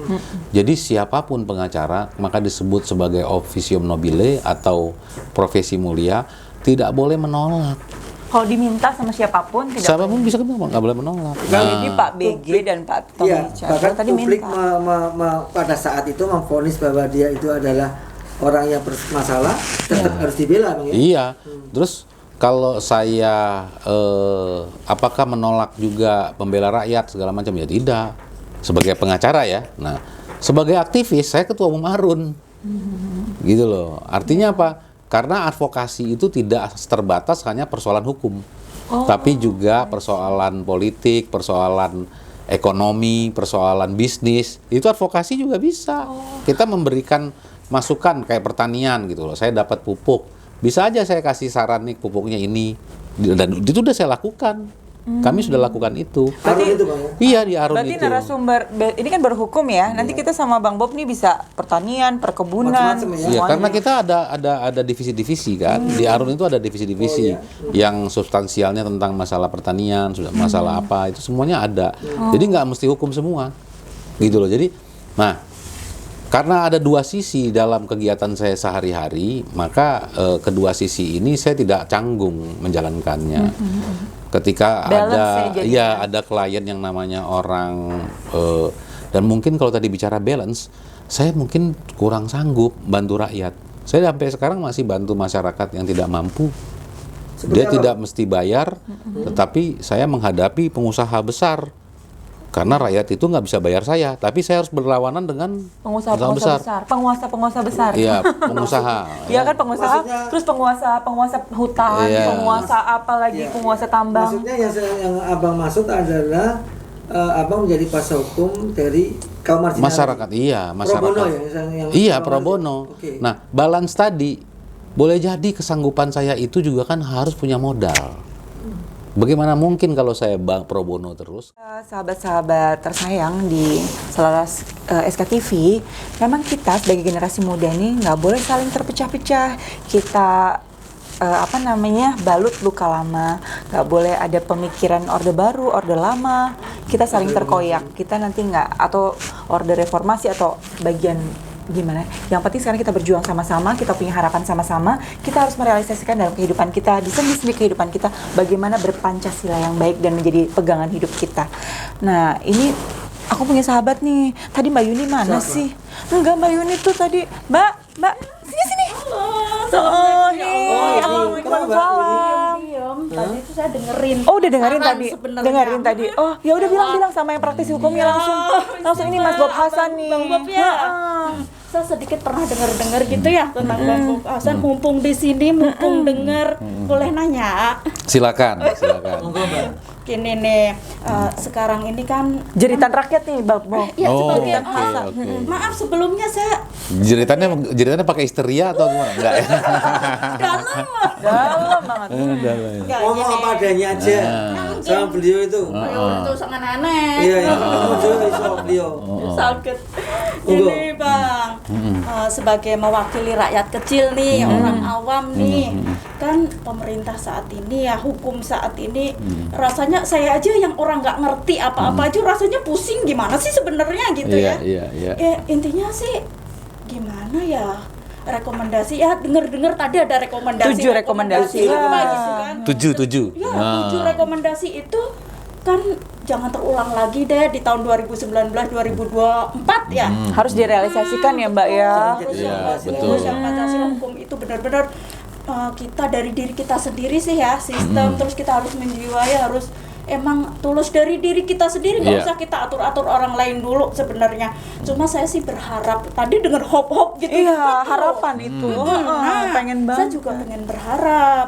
S2: Jadi siapapun pengacara maka disebut sebagai officium nobile atau profesi mulia, tidak boleh menolak.
S3: Kalau diminta sama siapapun tidak.
S2: Siapapun bisa nggak boleh menolak.
S3: Jadi Pak BG dan Pak Tommy
S1: bahkan
S3: tadi
S1: publik
S3: minta.
S1: pada saat itu memvonis bahwa dia itu adalah orang yang bermasalah, tetap harus dibela Bang ya?
S2: Iya. Terus kalau saya apakah menolak juga pembela rakyat segala macam, ya tidak. Sebagai pengacara ya. Nah, sebagai aktivis saya ketua umum ARUN. Gitu loh. Artinya apa? Karena advokasi itu tidak terbatas hanya persoalan hukum. Tapi juga persoalan politik, persoalan ekonomi, persoalan bisnis. Itu advokasi juga bisa. Kita memberikan masukan kayak pertanian gitu loh. Saya dapat pupuk, bisa aja saya kasih saran nih pupuknya ini, dan itu udah saya lakukan. Kami sudah lakukan itu.
S1: Arun itu Bang.
S2: Iya, di Arun
S3: Berarti
S2: itu.
S3: narasumber ini kan berhukum ya. Nanti kita sama Bang Bob nih bisa pertanian, perkebunan,
S1: Macam-macam ya.
S2: Iya,
S3: semuanya.
S2: karena kita ada divisi-divisi kan. Di Arun itu ada divisi-divisi yang substansialnya tentang masalah pertanian, sudah masalah apa itu semuanya ada. Jadi nggak mesti hukum semua, gitu loh. Jadi, nah, karena ada dua sisi dalam kegiatan saya sehari-hari, maka kedua sisi ini saya tidak canggung menjalankannya. Ketika
S3: Balance
S2: ada klien yang namanya orang dan mungkin kalau tadi bicara balance, saya mungkin kurang sanggup bantu rakyat. Saya sampai sekarang masih bantu masyarakat yang tidak mampu. Dia tidak mesti bayar, tetapi saya menghadapi pengusaha besar. Karena rakyat itu nggak bisa bayar saya, tapi saya harus berlawanan dengan
S3: pengusaha besar. Penguasa besar.
S2: Iya, pengusaha.
S3: Iya kan pengusaha,
S1: Maksudnya-
S3: terus penguasa hutan,
S2: Iya.
S3: penguasa apa lagi, penguasa tambang.
S1: Maksudnya yang Abang maksud adalah Abang menjadi kuasa hukum dari kaum marginal.
S2: Masyarakat, iya, masyarakat.
S1: Pro bono ya, yang
S2: Iya, pro bono.
S1: Oke.
S2: Nah, balance tadi, boleh jadi kesanggupan saya itu juga kan harus punya modal. Bagaimana mungkin kalau saya pro bono terus?
S3: Sahabat-sahabat tersayang di Selaras SKTV, memang kita sebagai generasi muda nih nggak boleh saling terpecah-pecah. Kita balut luka lama, nggak boleh ada pemikiran orde baru, orde lama. Kita saling terkoyak. Kita nanti nggak atau orde reformasi atau bagian gimana. Yang penting sekarang kita berjuang sama-sama, kita punya harapan sama-sama, kita harus merealisasikan dalam kehidupan kita, di sendi-sendi kehidupan kita, bagaimana berpancasila yang baik dan menjadi pegangan hidup kita. Nah, ini aku punya sahabat nih. Tadi Mbak Yuni mana sih? Enggak, Mbak Yuni tuh tadi. Mbak, sini. Waalaikumsalam.
S4: Tadi itu saya dengerin.
S3: Oh, udah dengerin
S4: saran
S3: tadi.
S4: sebenarnya.
S3: Dengerin tadi. Oh, ya udah bilang sama yang praktisi hukumnya langsung ini Mas Bob Hasan nih.
S4: Bang Bob ya. Saya sedikit pernah dengar gitu ya tentang Bang Bob Hasan. Mumpung di sini, mumpung dengar, boleh nanya.
S2: Silakan.
S4: Gini nih, sekarang ini kan
S3: Jeritan rakyat nih, Bang Bob.
S4: ya
S2: Oh,
S4: sebagai
S2: oke.
S4: maaf sebelumnya saya
S2: Jeritannya pakai histeria atau gimana? Enggak ya?
S3: Dalam banget.
S4: enggak
S1: Ngomong
S4: gini.
S1: apa adanya aja sama beliau itu.
S4: Itu sangat aneh.
S1: Iya, itu beliau.
S4: Sakit. Ini Bang, sebagai mewakili rakyat kecil nih, orang awam nih, kan pemerintah saat ini ya, hukum saat ini, rasanya saya aja yang orang nggak ngerti apa-apa aja rasanya pusing gimana sih sebenarnya gitu ya.
S2: Iya.
S4: Intinya sih gimana ya, rekomendasi ya, dengar tadi ada rekomendasi.
S3: 7 rekomendasi.
S4: apa gitu kan.
S2: 7.
S4: Ya, 7 rekomendasi itu kan jangan terulang lagi deh di tahun 2019-2024 ya.
S3: Harus direalisasikan ya, Mbak ya.
S2: Iya, betul.
S4: Yang Pancasila hukum itu benar-benar kita dari diri kita sendiri sih ya, sistem, terus kita harus menjiwai, harus emang tulus dari diri kita sendiri, nggak
S2: Iya.
S4: usah kita atur-atur orang lain dulu sebenarnya. Cuma saya sih berharap tadi dengar hop-hop gitu.
S3: Iya, harapan itu. Pengen
S4: Saya
S3: banget.
S4: juga pengen berharap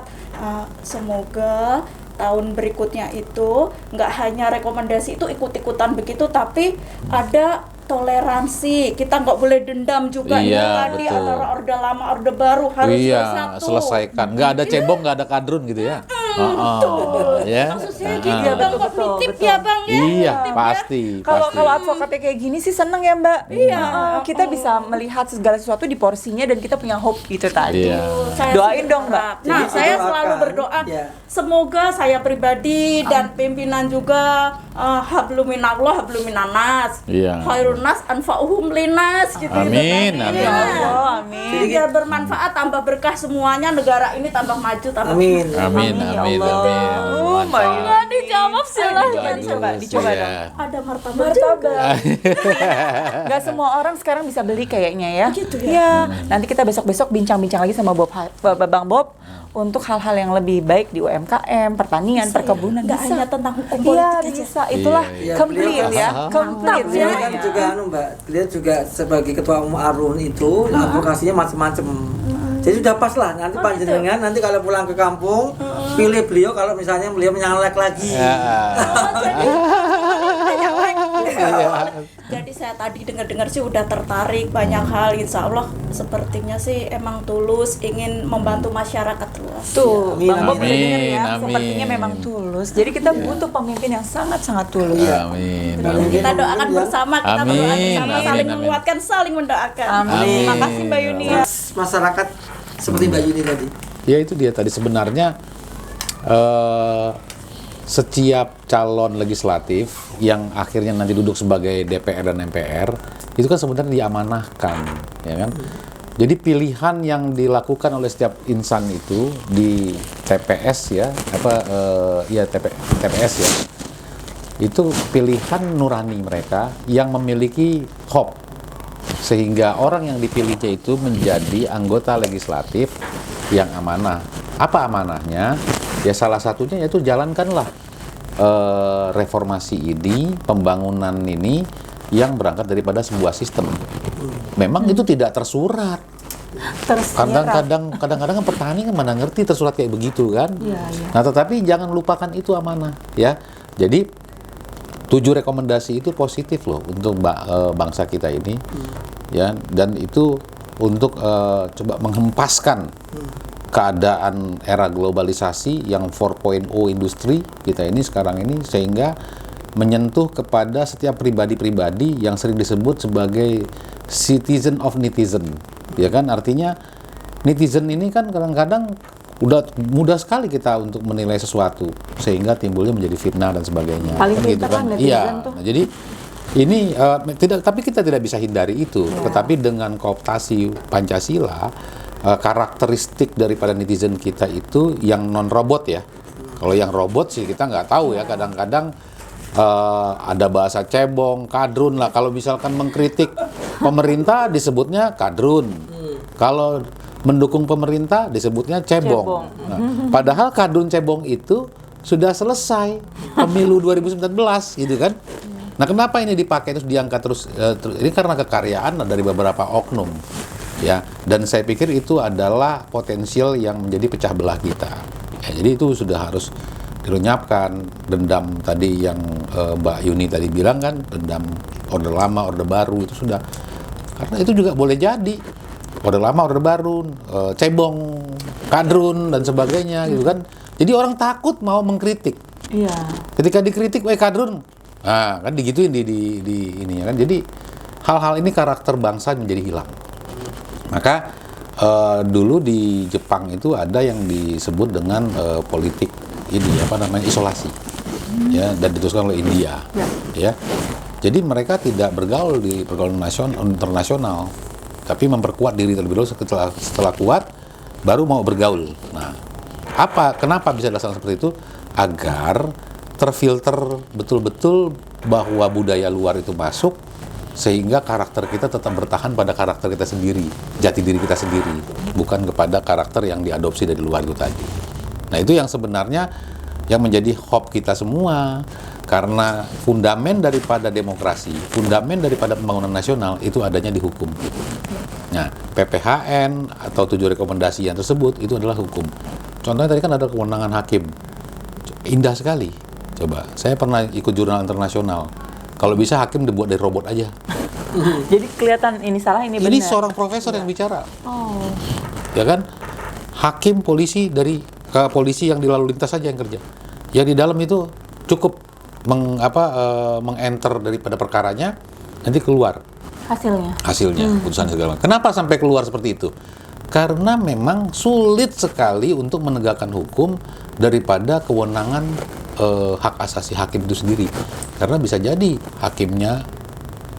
S4: semoga tahun berikutnya itu nggak hanya rekomendasi itu ikut-ikutan begitu, tapi ada toleransi. Kita nggak boleh dendam juga.
S2: Iya,
S4: Ini tadi
S2: betul.
S4: antara orde lama orde baru harus bersatu.
S2: selesaikan. Nggak ada cebong, nggak ada kadrun gitu ya. Ya.
S4: Maksud saya gitu
S3: Iya,
S4: Bang,
S3: betul,
S4: kognitif
S3: betul.
S4: ya Bang ya.
S2: Iya,
S4: Kognitif ya.
S2: pasti.
S3: Kalau advokatnya kayak gini sih seneng ya, Mbak. Iya. Kita bisa melihat segala sesuatu di porsinya dan kita punya hope gitu tadi.
S2: Iya.
S4: Saya
S3: Doain
S4: sih
S3: dong, Mbak.
S4: berharap. Nah,
S1: Jadi
S4: saya
S1: doakan,
S4: selalu berdoa
S1: ya.
S4: semoga saya pribadi dan pimpinan juga habluminallah habluminanas.
S2: Iya.
S4: Khairun nas anfa'uhum linas gitu.
S2: Amin, amin.
S3: Ya Allah, amin.
S4: Jadi biar bermanfaat, tambah berkah semuanya, negara ini tambah maju, tambah
S1: Amin.
S2: Amin.
S3: Oh, Mbak Yuni.
S4: Nggak dijawab silahkan.
S3: Dicoba
S2: Iya.
S3: dong.
S4: Ada martabak juga.
S3: Gak semua orang sekarang bisa beli kayaknya ya.
S4: Gitu ya?
S3: Iya. Nanti kita besok-besok bincang-bincang lagi sama Bang Bob untuk hal-hal yang lebih baik di UMKM, pertanian, perkebunan.
S4: Nggak
S3: Bisa.
S4: hanya tentang hukum
S3: Iya,
S4: politik aja.
S3: bisa. Itulah
S1: Iya,
S3: complete
S1: beliau
S3: ya.
S2: kan-
S3: Complete
S1: Beliau kan
S3: semuanya.
S1: juga Mbak, beliau juga sebagai ketua umum Arun itu advokasinya macam-macam. Jadi sudah pas lah nanti panjenengan nanti kalau pulang ke kampung pilih beliau kalau misalnya beliau menyalek lagi.
S2: Ya.
S4: Jadi saya tadi dengar-dengar sih udah tertarik banyak hal, insya Allah sepertinya sih emang tulus ingin membantu masyarakat luas.
S3: Tuh,
S1: Amin,
S3: Bang Bob
S1: amin.
S3: udah denger ya,
S2: Amin.
S3: sepertinya memang tulus. Jadi kita butuh pemimpin yang sangat-sangat tulus.
S2: Amin.
S1: Amin.
S4: Kita doakan bersama, kita
S2: Amin.
S4: berdoa bersama,
S2: Amin.
S4: saling
S2: Amin.
S4: menguatkan, saling mendoakan.
S3: Amin. Terima kasih Mbak Yuni ya.
S1: Masyarakat seperti Mbak Yuni tadi.
S2: Ya itu dia tadi sebenarnya setiap calon legislatif yang akhirnya nanti duduk sebagai DPR dan MPR itu kan sebenarnya diamanahkan, ya kan? Jadi pilihan yang dilakukan oleh setiap insan itu di TPS ya, TPS ya, itu pilihan nurani mereka yang memiliki hope sehingga orang yang dipilihnya itu menjadi anggota legislatif yang amanah. Apa amanahnya? Ya salah satunya yaitu jalankanlah reformasi ini, pembangunan ini yang berangkat daripada sebuah sistem. Memang itu tidak tersurat. Kadang-kadang kan petani kan mana ngerti tersurat kayak begitu kan.
S3: Iya, iya.
S2: Nah tetapi jangan lupakan itu amanah ya. Jadi 7 rekomendasi itu positif loh untuk bangsa kita ini ya, dan itu untuk coba menghempaskan keadaan era globalisasi yang 4.0 industri kita ini sekarang ini, sehingga menyentuh kepada setiap pribadi-pribadi yang sering disebut sebagai citizen of netizen, ya kan? Artinya netizen ini kan kadang-kadang udah mudah sekali kita untuk menilai sesuatu sehingga timbulnya menjadi fitnah dan sebagainya.
S3: Paling
S2: Kan
S3: pintar kan netizen
S2: Iya.
S3: tuh.
S2: Nah, jadi ini tapi kita tidak bisa hindari itu. Tetapi dengan kooptasi Pancasila, karakteristik daripada netizen kita itu yang non robot ya. Kalau yang robot sih kita nggak tahu ya. Kadang-kadang ada bahasa cebong, kadrun lah. Kalau misalkan mengkritik pemerintah disebutnya kadrun. Kalau mendukung pemerintah disebutnya cebong. Nah, padahal kadrun cebong itu sudah selesai pemilu 2019 gitu kan. Nah, kenapa ini dipakai terus diangkat terus? Ini karena kekaryaan dari beberapa oknum, ya. Dan saya pikir itu adalah potensial yang menjadi pecah belah kita. Ya, jadi itu sudah harus dilenyapkan. Dendam tadi yang Mbak Yuni tadi bilang kan, dendam orde lama, orde baru itu sudah. Karena itu juga boleh jadi orde lama, orde baru, cebong, kadrun dan sebagainya gitu kan. Jadi orang takut mau mengkritik.
S3: Iya.
S2: Ketika dikritik, kadrun. Nah, kan digituin di ini ya kan. Jadi hal-hal ini karakter bangsa menjadi hilang. Maka dulu di Jepang itu ada yang disebut dengan politik ini isolasi. Ya, dan diteruskan oleh India. Ya. Jadi mereka tidak bergaul di pergaulan internasional, tapi memperkuat diri terlebih dahulu. Setelah kuat baru mau bergaul. Nah, kenapa bisa dilaksanakan seperti itu? Agar terfilter betul-betul bahwa budaya luar itu masuk, sehingga karakter kita tetap bertahan pada karakter kita sendiri, jati diri kita sendiri, bukan kepada karakter yang diadopsi dari luar itu tadi. Nah, itu yang sebenarnya yang menjadi hope kita semua, karena fundamen daripada demokrasi, fundamen daripada pembangunan nasional itu adanya di hukum. Nah, PPHN atau 7 rekomendasi yang tersebut itu adalah hukum. Contohnya tadi kan ada kewenangan hakim, indah sekali. Coba, saya pernah ikut jurnal internasional. Kalau bisa hakim dibuat dari robot aja.
S3: Jadi kelihatan ini salah, ini benar.
S2: Ini seorang profesor yang bicara.
S3: Oh.
S2: Ya kan? Hakim, polisi dari polisi yang di lalu lintas saja yang kerja. Yang di dalam itu cukup meng-enter daripada perkaranya, nanti keluar hasilnya, putusan segala. Kenapa sampai keluar seperti itu? Karena memang sulit sekali untuk menegakkan hukum daripada kewenangan hak asasi hakim itu sendiri. Karena bisa jadi hakimnya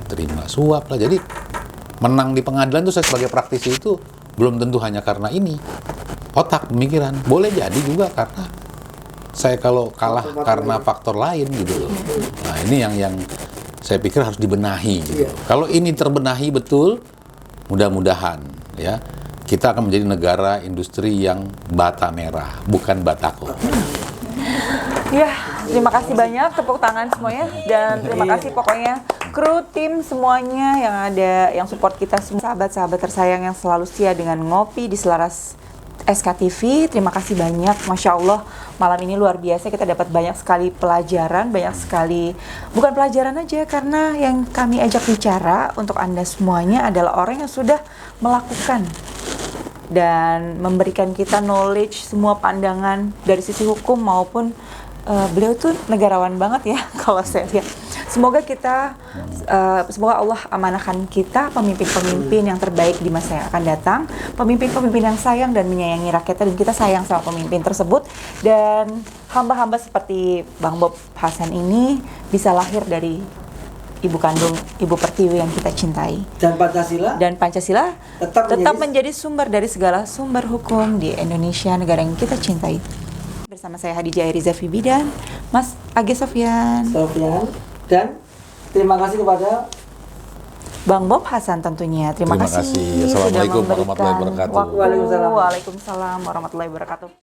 S2: terima suap lah. Jadi menang di pengadilan itu saya sebagai praktisi itu belum tentu hanya karena ini. Otak, pemikiran. Boleh jadi juga karena saya kalau kalah karena faktor lain gitu loh. Nah, ini yang saya pikir harus dibenahi gitu. Kalau ini terbenahi betul, mudah-mudahan ya kita akan menjadi negara industri yang bata merah, bukan batako.
S3: Ya, terima kasih banyak, tepuk tangan semuanya, dan terima kasih pokoknya kru, tim semuanya yang ada, yang support kita semua, sahabat-sahabat tersayang yang selalu setia dengan ngopi di Selaras SKTV, terima kasih banyak, Masya Allah, malam ini luar biasa, kita dapat banyak sekali pelajaran, banyak sekali, bukan pelajaran aja, karena yang kami ajak bicara untuk Anda semuanya adalah orang yang sudah melakukan dan memberikan kita knowledge, semua pandangan dari sisi hukum maupun beliau tuh negarawan banget ya kalau saya lihat. Semoga kita, semoga Allah amanahkan kita pemimpin-pemimpin yang terbaik di masa yang akan datang, pemimpin-pemimpin yang sayang dan menyayangi rakyatnya, dan kita sayang sama pemimpin tersebut, dan hamba-hamba seperti Bang Bob Hasan ini bisa lahir dari ibu kandung, Ibu Pertiwi yang kita cintai. Dan Pancasila tetap menjadi sumber dari segala sumber hukum di Indonesia, negara yang kita cintai. Bersama saya Hadijah Iriza Fibi dan Mas Age Sofyan.
S1: Dan terima kasih kepada
S3: Bang Bob Hasan tentunya. Terima kasih.
S2: Assalamualaikum warahmatullahi wabarakatuh.
S3: Waalaikumsalam warahmatullahi wabarakatuh.